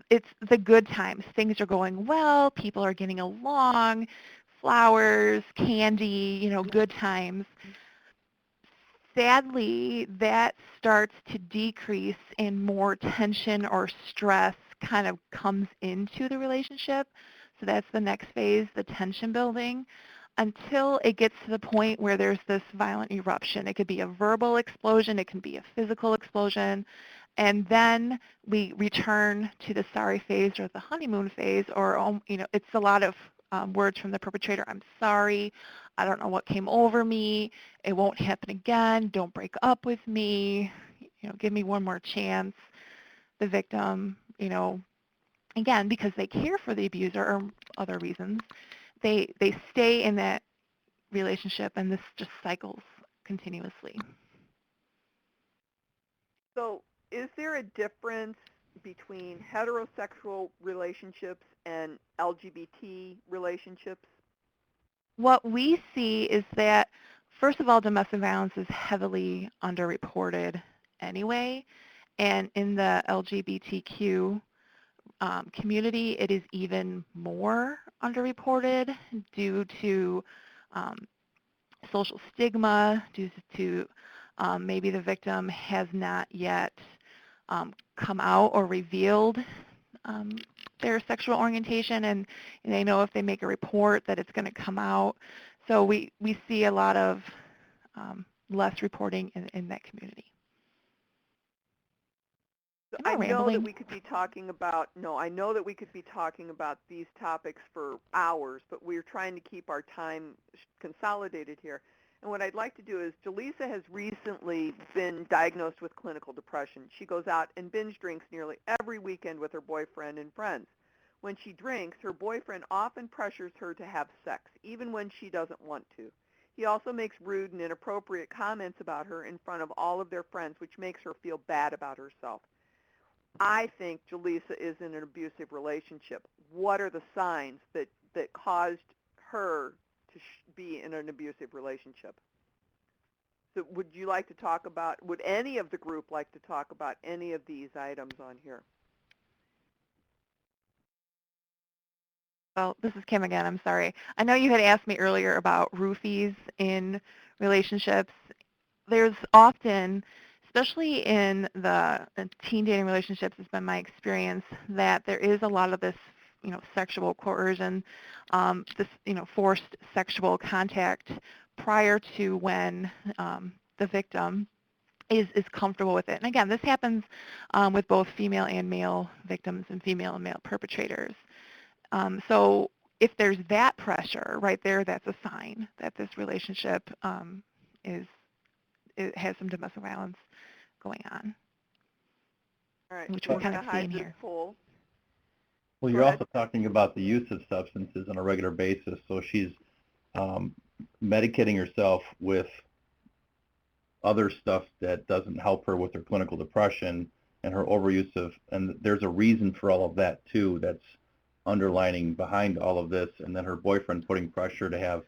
it's the good times. Things are going well, people are getting along, flowers, candy, good times. Sadly, that starts to decrease and more tension or stress kind of comes into the relationship. So that's the next phase, the tension building, until it gets to the point where there's this violent eruption. It could be a verbal explosion, it can be a physical explosion, and then we return to the sorry phase or the honeymoon phase, or it's a lot of words from the perpetrator. I'm sorry, I don't know what came over me, it won't happen again, don't break up with me, give me one more chance. The victim, again, because they care for the abuser or other reasons, they stay in that relationship, and this just cycles continuously. So is there a difference between heterosexual relationships and LGBT relationships? What we see is that, first of all, domestic violence is heavily underreported anyway, and in the LGBTQ community, it is even more underreported due to social stigma, due to maybe the victim has not yet come out or revealed their sexual orientation, and they know if they make a report that it's going to come out. So we see a lot of less reporting in that community. I know that we could be talking about these topics for hours, but we're trying to keep our time consolidated here. And what I'd like to do is, Jaleesa has recently been diagnosed with clinical depression. She goes out and binge drinks nearly every weekend with her boyfriend and friends. When she drinks, her boyfriend often pressures her to have sex, even when she doesn't want to. He also makes rude and inappropriate comments about her in front of all of their friends, which makes her feel bad about herself. I think Jaleesa is in an abusive relationship. What are the signs that caused her to be in an abusive relationship? So would any of the group like to talk about any of these items on here? Well, this is Kim again. I'm sorry. I know you had asked me earlier about roofies in relationships. There's often, especially in the teen dating relationships, it's been my experience that there is a lot of this, sexual coercion, this, forced sexual contact prior to when the victim is comfortable with it. And again, this happens with both female and male victims and female and male perpetrators. So if there's that pressure right there, that's a sign that this relationship it has some domestic violence going on. All right. Which we kind of see in here. Well, you're also talking about the use of substances on a regular basis. So she's medicating herself with other stuff that doesn't help her with her clinical depression and her overuse of, and there's a reason for all of that too that's underlining behind all of this, and then her boyfriend putting pressure to have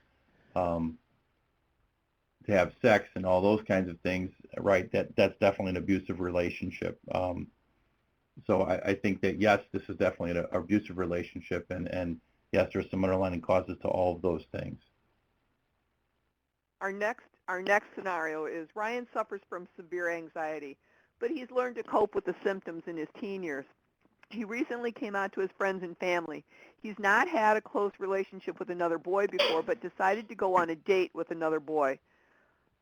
sex and all those kinds of things, right? That's definitely an abusive relationship. So I think that, yes, this is definitely an abusive relationship, and yes, there's some underlying causes to all of those things. Our next scenario is Ryan suffers from severe anxiety, but he's learned to cope with the symptoms in his teen years. He recently came out to his friends and family. He's not had a close relationship with another boy before, but decided to go on a date with another boy.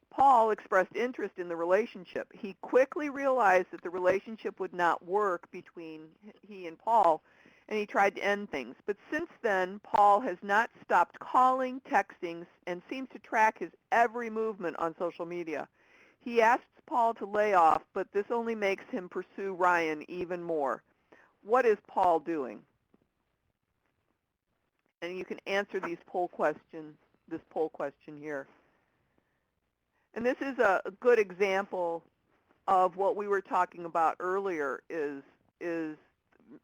Paul expressed interest in the relationship. He quickly realized that the relationship would not work between he and Paul, and he tried to end things. But since then, Paul has not stopped calling, texting, and seems to track his every movement on social media. He asks Paul to lay off, but this only makes him pursue Ryan even more. What is Paul doing? And you can answer this poll question here. And this is a good example of what we were talking about earlier is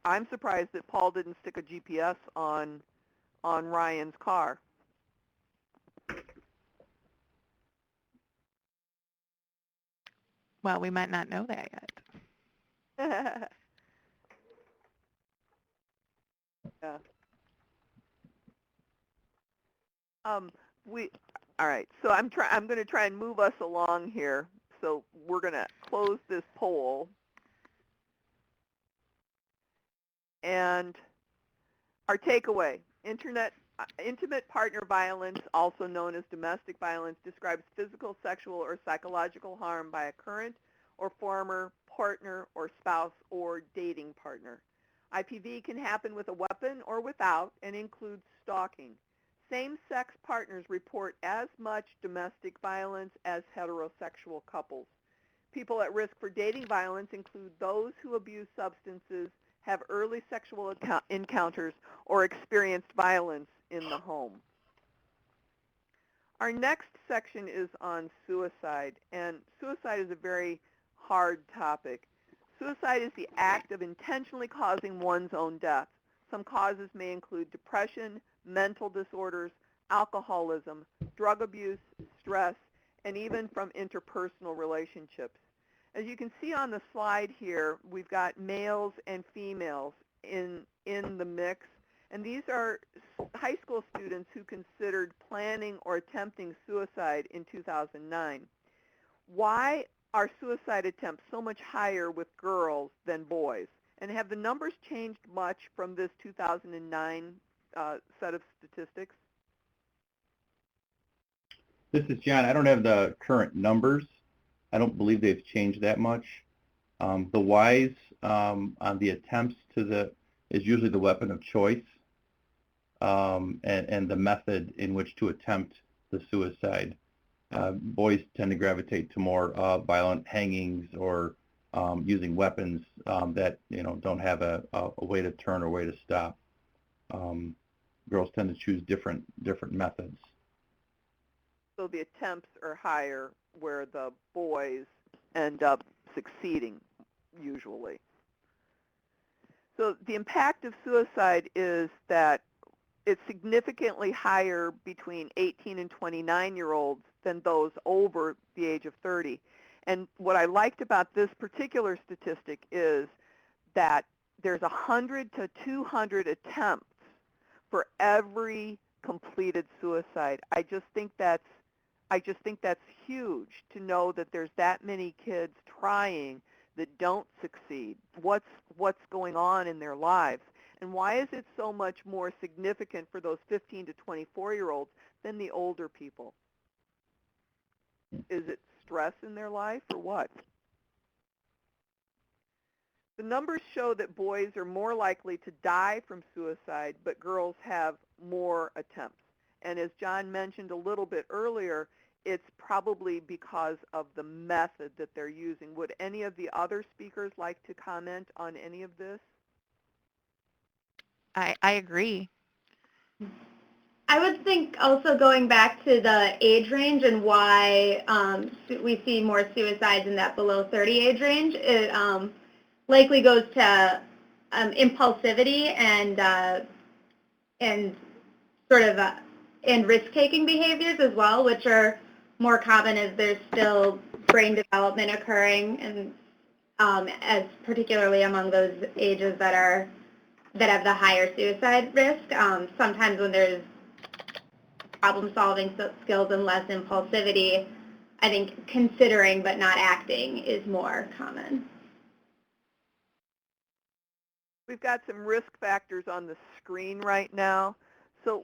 I'm surprised that Paul didn't stick a GPS on Ryan's car. Well, we might not know that yet. Yeah. All right. So I'm going to try and move us along here. So we're going to close this poll. And our takeaway, intimate partner violence, also known as domestic violence, describes physical, sexual, or psychological harm by a current or former partner or spouse or dating partner. IPV can happen with a weapon or without and includes stalking. Same-sex partners report as much domestic violence as heterosexual couples. People at risk for dating violence include those who abuse substances, have early sexual encounters, or experienced violence in the home. Our next section is on suicide, and suicide is a very hard topic. Suicide is the act of intentionally causing one's own death. Some causes may include depression, mental disorders, alcoholism, drug abuse, stress, and even from interpersonal relationships. As you can see on the slide here, we've got males and females in the mix, and these are high school students who considered planning or attempting suicide in 2009. Why are suicide attempts so much higher with girls than boys? And have the numbers changed much from this 2009 set of statistics? This is John. I don't have the current numbers. I don't believe they've changed that much. The whys on the attempts is usually the weapon of choice, and the method in which to attempt the suicide. Boys tend to gravitate to more violent hangings or using weapons that don't have a way to turn or way to stop. Girls tend to choose different methods. So the attempts are higher where the boys end up succeeding, usually. So the impact of suicide is that it's significantly higher between 18 and 29-year-olds than those over the age of 30. And what I liked about this particular statistic is that there's 100 to 200 attempts for every completed suicide. I just think that's huge to know that there's that many kids trying that don't succeed. What's going on in their lives? And why is it so much more significant for those 15 to 24-year-olds than the older people? Is it stress in their life or what? The numbers show that boys are more likely to die from suicide, but girls have more attempts. And as John mentioned a little bit earlier, it's probably because of the method that they're using. Would any of the other speakers like to comment on any of this? I agree. I would think also going back to the age range and why we see more suicides in that below 30 age range, it likely goes to impulsivity and sort of and risk-taking behaviors as well, which are more common as there's still brain development occurring and as particularly among those ages that have the higher suicide risk. Sometimes when there's problem-solving skills and less impulsivity, I think considering but not acting is more common. We've got some risk factors on the screen right now. So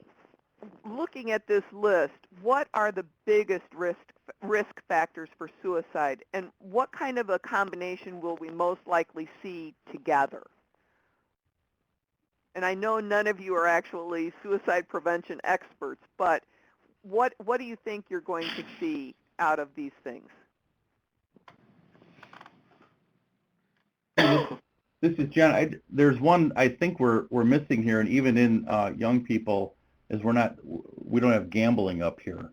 looking at this list, what are the biggest risk factors for suicide, and what kind of a combination will we most likely see together? And I know none of you are actually suicide prevention experts, but what do you think you're going to see out of these things? This is John. There's one I think we're missing here, and even in young people, is we don't have gambling up here,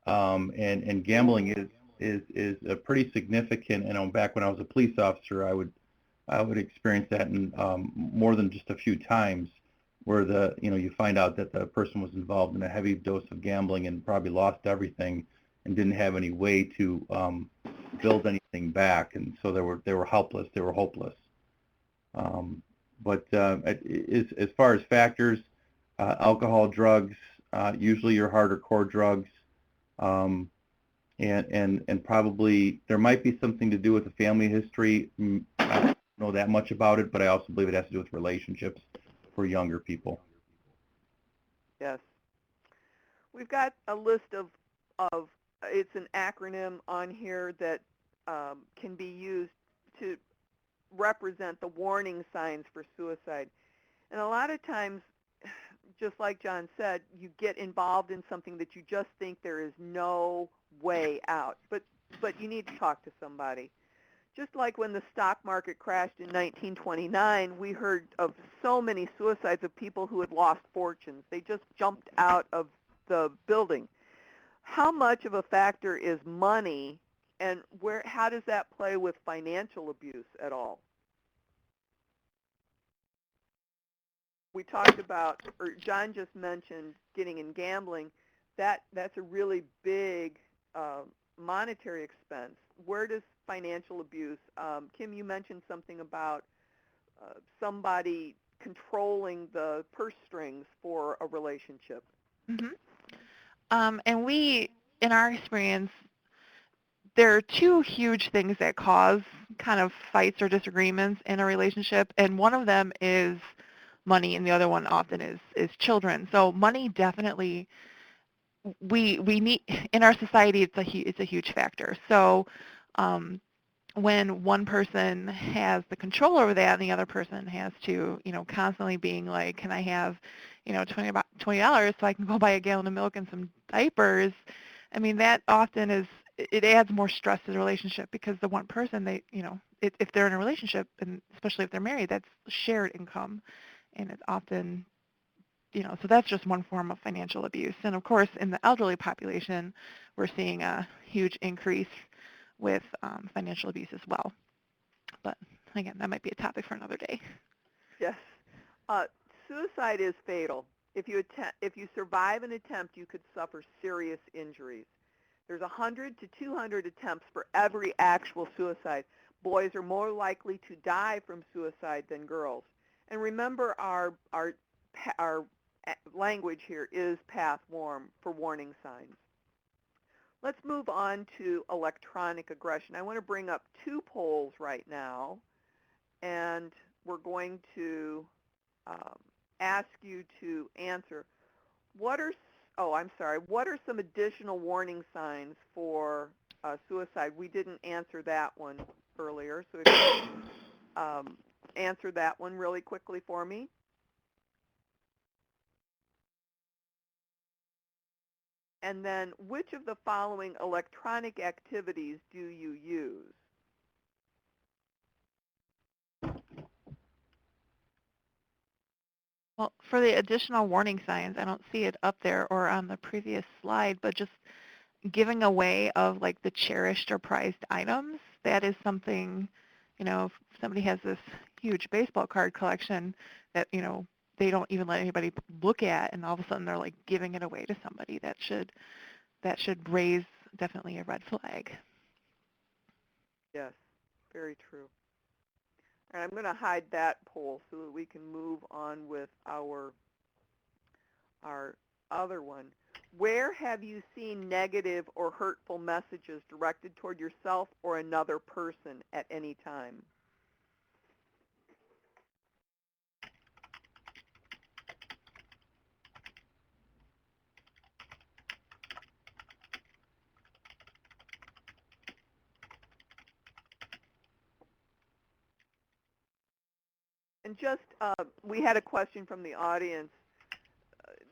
and gambling is a pretty significant. Back when I was a police officer, I would experience that in more than just a few times, where you find out that the person was involved in a heavy dose of gambling and probably lost everything and didn't have any way to build anything back, and so they were helpless, they were hopeless. But as far as factors, alcohol, drugs, usually your harder core drugs, and probably there might be something to do with the family history. I don't know that much about it, but I also believe it has to do with relationships for younger people. Yes. We've got a list of it's an acronym on here that can be used to represent the warning signs for suicide. And a lot of times, just like John said, you get involved in something that you just think there is no way out, but you need to talk to somebody. Just like when the stock market crashed in 1929, we heard of so many suicides of people who had lost fortunes. They just jumped out of the building. How much of a factor is money, and how does that play with financial abuse at all? We talked about, or John just mentioned, getting in gambling. That's a really big monetary expense. Where does financial abuse? Kim, you mentioned something about somebody controlling the purse strings for a relationship. Mm-hmm. And we, in our experience, there are two huge things that cause kind of fights or disagreements in a relationship, and one of them is money, and the other one often is children. So money definitely, we need, in our society, it's a huge factor. So when one person has the control over that and the other person has to, constantly being like, can I have, $20 so I can go buy a gallon of milk and some diapers, I mean, that often it adds more stress to the relationship, because the one person, if they're in a relationship, and especially if they're married, that's shared income. And it's often, so that's just one form of financial abuse. And of course, in the elderly population, we're seeing a huge increase with financial abuse as well. But again, that might be a topic for another day. Yes. Suicide is fatal. If you survive an attempt, you could suffer serious injuries. There's 100 to 200 attempts for every actual suicide. Boys are more likely to die from suicide than girls. And remember, our language here is path warm for warning signs. Let's move on to electronic aggression. I want to bring up two polls right now, and we're going to ask you to answer. What are some additional warning signs for suicide? We didn't answer that one earlier, so if you answer that one really quickly for me. And then, which of the following electronic activities do you use? Well, for the additional warning signs, I don't see it up there or on the previous slide, but just giving away of like the cherished or prized items, that is something, if somebody has this huge baseball card collection that, they don't even let anybody look at, and all of a sudden they're like giving it away to somebody, that should raise definitely a red flag. Yes. Very true. And I'm going to hide that poll so that we can move on with our other one. Where have you seen negative or hurtful messages directed toward yourself or another person at any time? And just, we had a question from the audience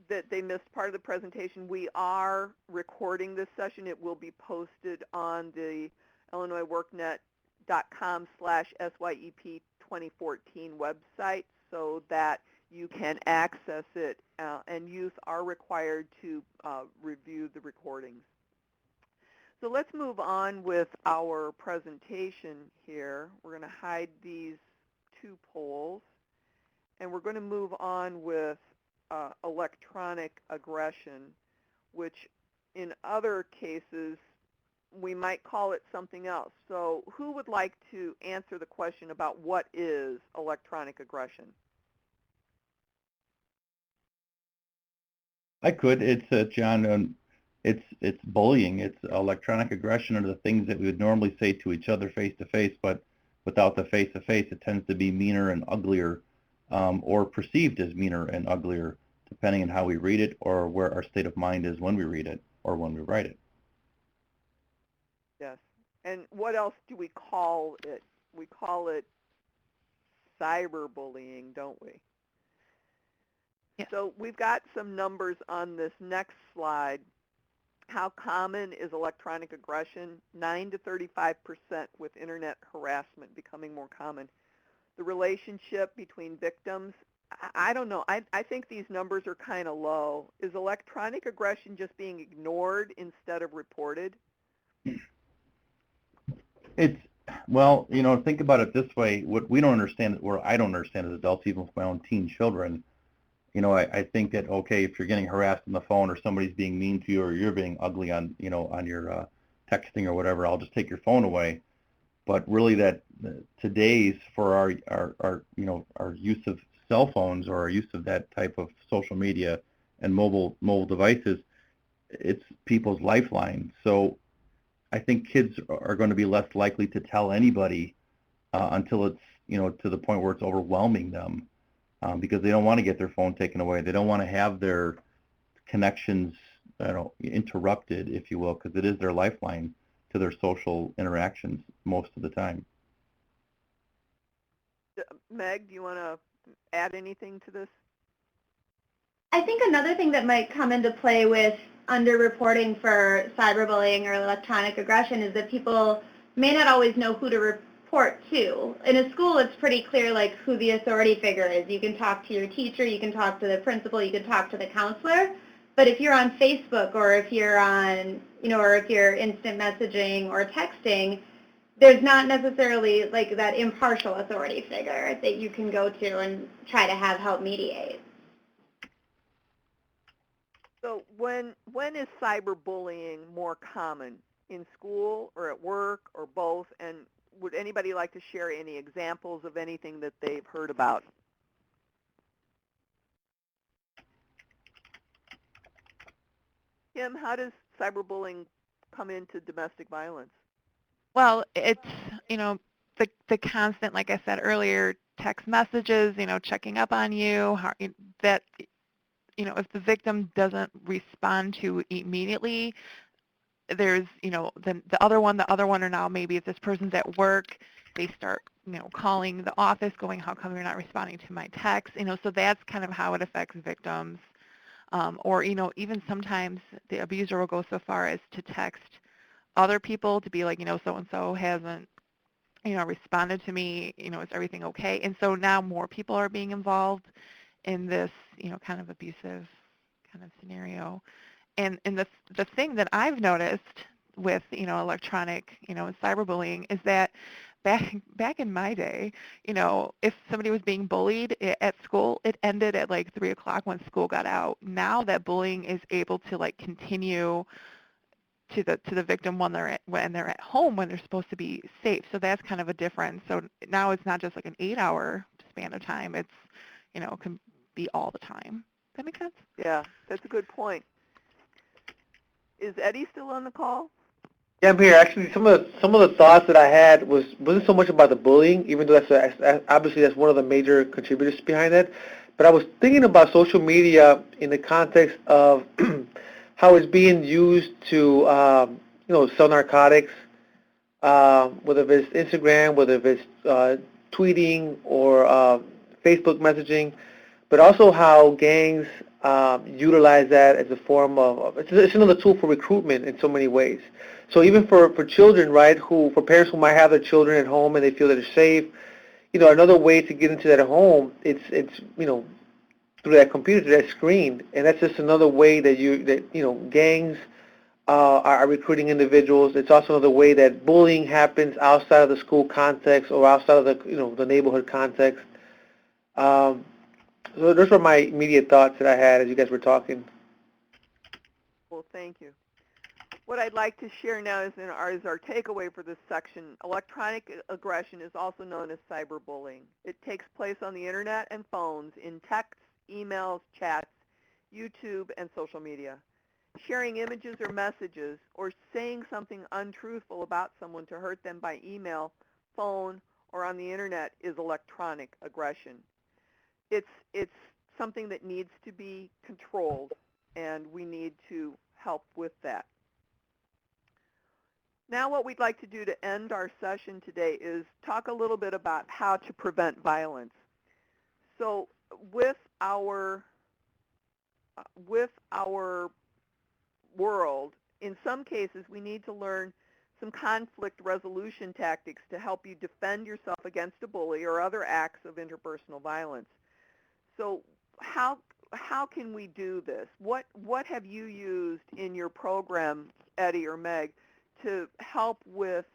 that they missed part of the presentation. We are recording this session. It will be posted on the illinoisworknet.com/SYEP2014 website so that you can access it, and youth are required to review the recordings. So let's move on with our presentation here. We're going to hide these two polls, and we're going to move on with electronic aggression, which in other cases we might call it something else. So who would like to answer the question about what is electronic aggression? I could. It's John. It's bullying. It's electronic aggression, are the things that we would normally say to each other face to face, but without the face to face, it tends to be meaner and uglier, or perceived as meaner and uglier, depending on how we read it or where our state of mind is when we read it or when we write it. Yes. And what else do we call it? We call it cyberbullying, don't we? Yeah. So we've got some numbers on this next slide. How common is electronic aggression? 9 to 35% with internet harassment becoming more common. The relationship between victims, I don't know. I think these numbers are kind of low. Is electronic aggression just being ignored instead of reported? It's, well, think about it this way. What we don't understand, or I don't understand as adults, even with my own teen children, I think that, okay, if you're getting harassed on the phone or somebody's being mean to you or you're being ugly on, on your texting or whatever, I'll just take your phone away. But really that today's, for our use of cell phones or our use of that type of social media and mobile devices, it's people's lifeline. So I think kids are going to be less likely to tell anybody until it's, to the point where it's overwhelming them. Because they don't want to get their phone taken away. They don't want to have their connections interrupted, if you will, because it is their lifeline to their social interactions most of the time. Meg, do you want to add anything to this? I think another thing that might come into play with underreporting for cyberbullying or electronic aggression is that people may not always know who to report to. In a school, it's pretty clear like who the authority figure is. You can talk to your teacher, you can talk to the principal, you can talk to the counselor. But if you're on Facebook or if you're on, or if you're instant messaging or texting, there's not necessarily like that impartial authority figure that you can go to and try to have help mediate. So when is cyberbullying more common? In school or at work or both? And would anybody like to share any examples of anything that they've heard about? Kim, how does cyberbullying come into domestic violence? Well, it's, the constant, like I said earlier, text messages, checking up on you, that, if the victim doesn't respond to immediately, there's, the other one or now maybe if this person's at work, they start, calling the office going, how come you're not responding to my text? So that's kind of how it affects victims. Or, even sometimes the abuser will go so far as to text other people to be like, so-and-so hasn't, responded to me, is everything okay? And so now more people are being involved in this, kind of abusive kind of scenario. And the thing that I've noticed with, electronic, cyberbullying is that back in my day, if somebody was being bullied at school, it ended at like 3 o'clock when school got out. Now that bullying is able to like continue to the victim when they're at home, when they're supposed to be safe. So that's kind of a difference. So now it's not just like an 8-hour span of time. It's, can be all the time. Does that make sense? Yeah, that's a good point. Is Eddie still on the call? Yeah, I'm here. Actually, some of the thoughts that I had wasn't so much about the bullying, even though obviously that's one of the major contributors behind it. But I was thinking about social media in the context of how it's being used to, sell narcotics, whether it's Instagram, whether it's tweeting or Facebook messaging, but also how gangs utilize that as a form of, it's another tool for recruitment in so many ways. So even for children, right, for parents who might have their children at home and they feel that they're safe, another way to get into that home, it's through that computer, through that screen, and that's just another way that gangs are recruiting individuals. It's also another way that bullying happens outside of the school context or outside of the neighborhood context. So those were my immediate thoughts that I had as you guys were talking. Well, thank you. What I'd like to share now is our takeaway for this section. Electronic aggression is also known as cyberbullying. It takes place on the internet and phones, in texts, emails, chats, YouTube, and social media. Sharing images or messages or saying something untruthful about someone to hurt them by email, phone, or on the internet is electronic aggression. It's something that needs to be controlled, and we need to help with that. Now what we'd like to do to end our session today is talk a little bit about how to prevent violence. So with our world, in some cases we need to learn some conflict resolution tactics to help you defend yourself against a bully or other acts of interpersonal violence. So how can we do this? What have you used in your program, Eddie or Meg, to help with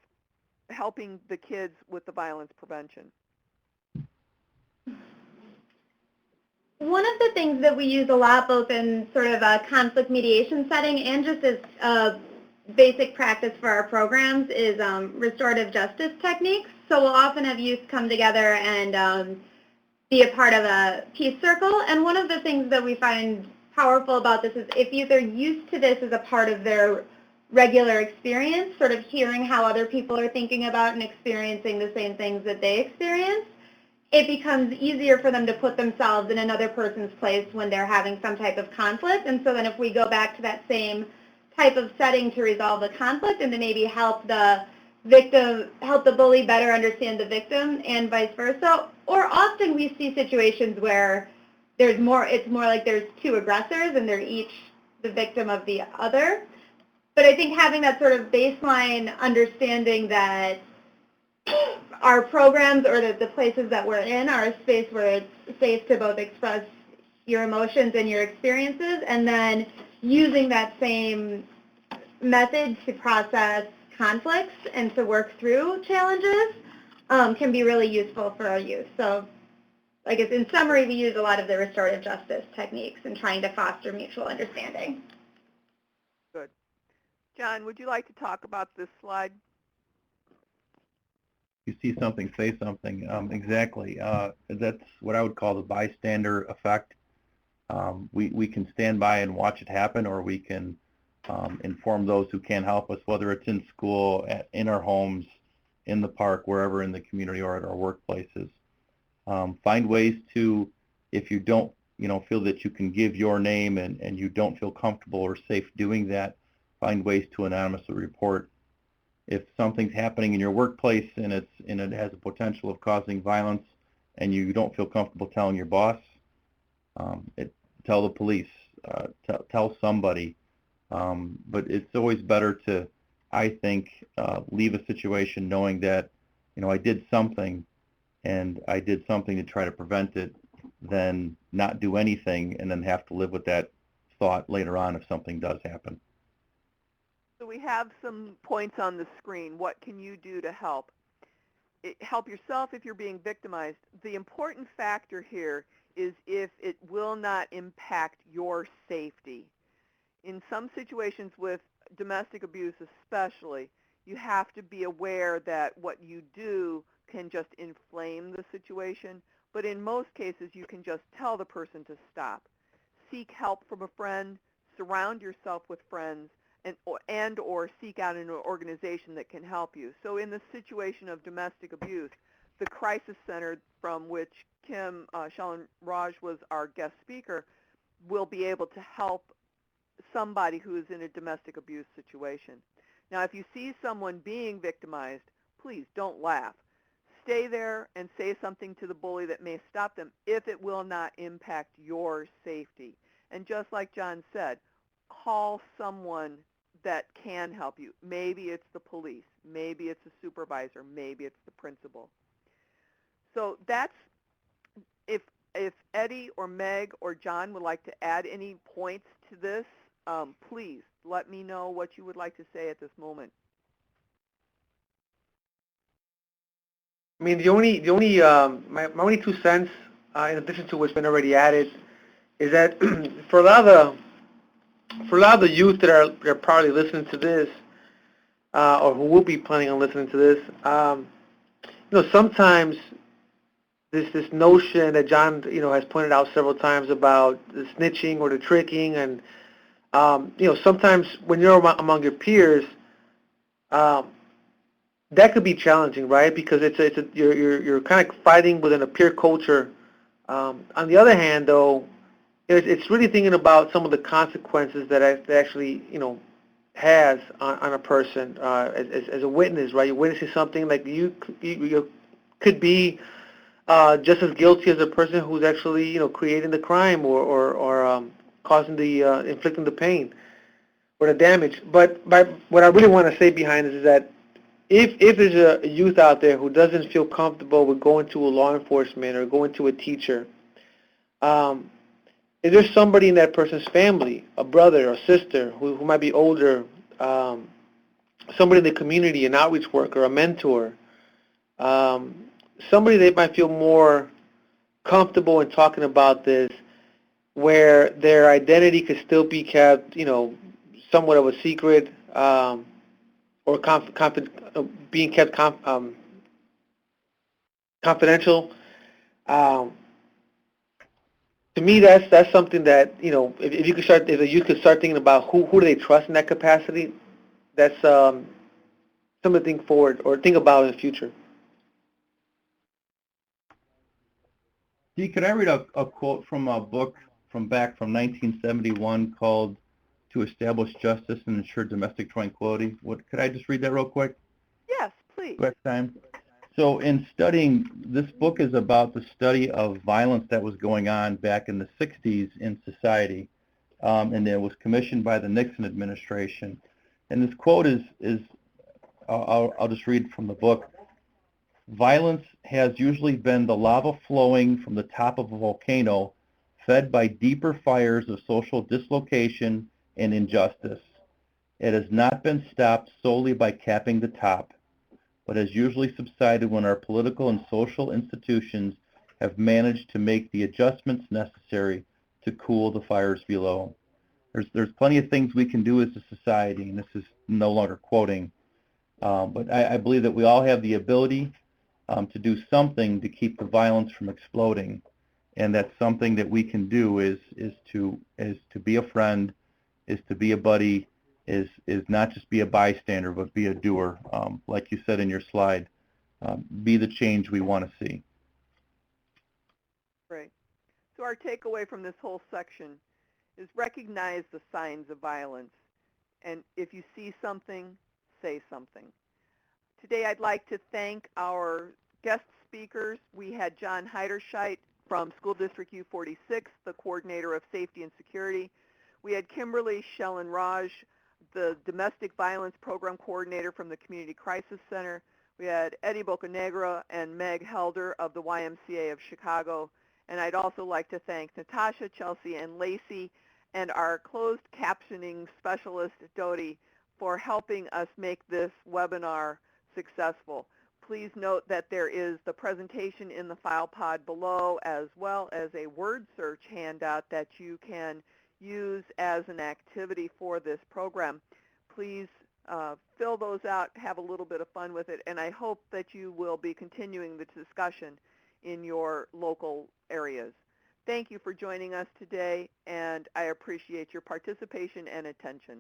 helping the kids with the violence prevention? One of the things that we use a lot, both in sort of a conflict mediation setting and just as a basic practice for our programs, is restorative justice techniques. So we'll often have youth come together and be a part of a peace circle. And one of the things that we find powerful about this is if youth are used to this as a part of their regular experience, sort of hearing how other people are thinking about and experiencing the same things that they experience, it becomes easier for them to put themselves in another person's place when they're having some type of conflict. And so then if we go back to that same type of setting to resolve the conflict and to maybe help the bully better understand the victim and vice versa, or often we see situations where it's more like there's two aggressors and they're each the victim of the other. But I think having that sort of baseline understanding that our programs or the places that we're in are a space where it's safe to both express your emotions and your experiences, and then using that same method to process conflicts and to work through challenges can be really useful for our youth. So I guess in summary, we use a lot of the restorative justice techniques in trying to foster mutual understanding. Good. John, would you like to talk about this slide? You see something, say something. Exactly. That's what I would call the bystander effect. We can stand by and watch it happen, or we can inform those who can't help us, whether it's in school, in our homes, in the park, wherever in the community, or at our workplaces. Find ways to, if you don't feel that you can give your name and you don't feel comfortable or safe doing that, find ways to anonymously report. If something's happening in your workplace and it has a potential of causing violence and you don't feel comfortable telling your boss, tell the police, tell somebody. But it's always better to, I think, leave a situation knowing that, I did something and I did something to try to prevent it, than not do anything and then have to live with that thought later on if something does happen. So we have some points on the screen. What can you do to help? Help yourself if you're being victimized. The important factor here is if it will not impact your safety. In some situations with domestic abuse especially, you have to be aware that what you do can just inflame the situation, but in most cases you can just tell the person to stop. Seek help from a friend, surround yourself with friends, and or seek out an organization that can help you. So in the situation of domestic abuse, the crisis center from which Kim Shellen Raj was our guest speaker will be able to help somebody who is in a domestic abuse situation. Now, if you see someone being victimized, please don't laugh. Stay there and say something to the bully that may stop them if it will not impact your safety. And just like John said, call someone that can help you. Maybe it's the police. Maybe it's a supervisor. Maybe it's the principal. So that's, if Eddie or Meg or John would like to add any points to this, please let me know what you would like to say at this moment. I mean, my only 2 cents, in addition to what's been already added, is that for a lot of the youth that are probably listening to this, or who will be planning on listening to this, sometimes this notion that John, has pointed out several times about the snitching or the tricking, and sometimes when you're among your peers, that could be challenging, right? Because you're kind of fighting within a peer culture. On the other hand, though, it's really thinking about some of the consequences that it actually, has on a person as a witness, right? You're witnessing something like you could be just as guilty as the person who's actually, creating the crime or causing inflicting the pain or the damage. But what I really want to say behind this is that if there's a youth out there who doesn't feel comfortable with going to a law enforcement or going to a teacher, if there's somebody in that person's family, a brother or sister who might be older, somebody in the community, an outreach worker, a mentor, somebody they might feel more comfortable in talking about this, where their identity could still be kept, somewhat of a secret, or being kept confidential. To me, that's something that, if you could start thinking about who do they trust in that capacity, that's something to think forward or think about in the future. Dee, could I read a quote from a book from 1971 called To Establish Justice and Ensure Domestic Tranquility? Could I just read that real quick? Yes, please. Quick time. So in studying, this book is about the study of violence that was going on back in the 60s in society, and it was commissioned by the Nixon administration. And this quote is I'll just read from the book. Violence has usually been the lava flowing from the top of a volcano, fed by deeper fires of social dislocation and injustice. It has not been stopped solely by capping the top, but has usually subsided when our political and social institutions have managed to make the adjustments necessary to cool the fires below. There's plenty of things we can do as a society, and this is no longer quoting, but I believe that we all have the ability to do something to keep the violence from exploding, and that's something that we can do is to be a friend, is to be a buddy, is not just be a bystander, but be a doer. Like you said in your slide, be the change we want to see. Right. So our takeaway from this whole section is recognize the signs of violence. And if you see something, say something. Today I'd like to thank our guest speakers. We had John Heiderscheit from School District U46, the Coordinator of Safety and Security. We had Kimberly Shellen Raj, the Domestic Violence Program Coordinator from the Community Crisis Center. We had Eddie Bocanegra and Meg Helder of the YMCA of Chicago. And I'd also like to thank Natasha, Chelsea, and Lacey, and our closed captioning specialist, Dodi, for helping us make this webinar successful. Please note that there is the presentation in the file pod below, as well as a word search handout that you can use as an activity for this program. please fill those out, have a little bit of fun with it, and I hope that you will be continuing the discussion in your local areas. Thank you for joining us today, and I appreciate your participation and attention.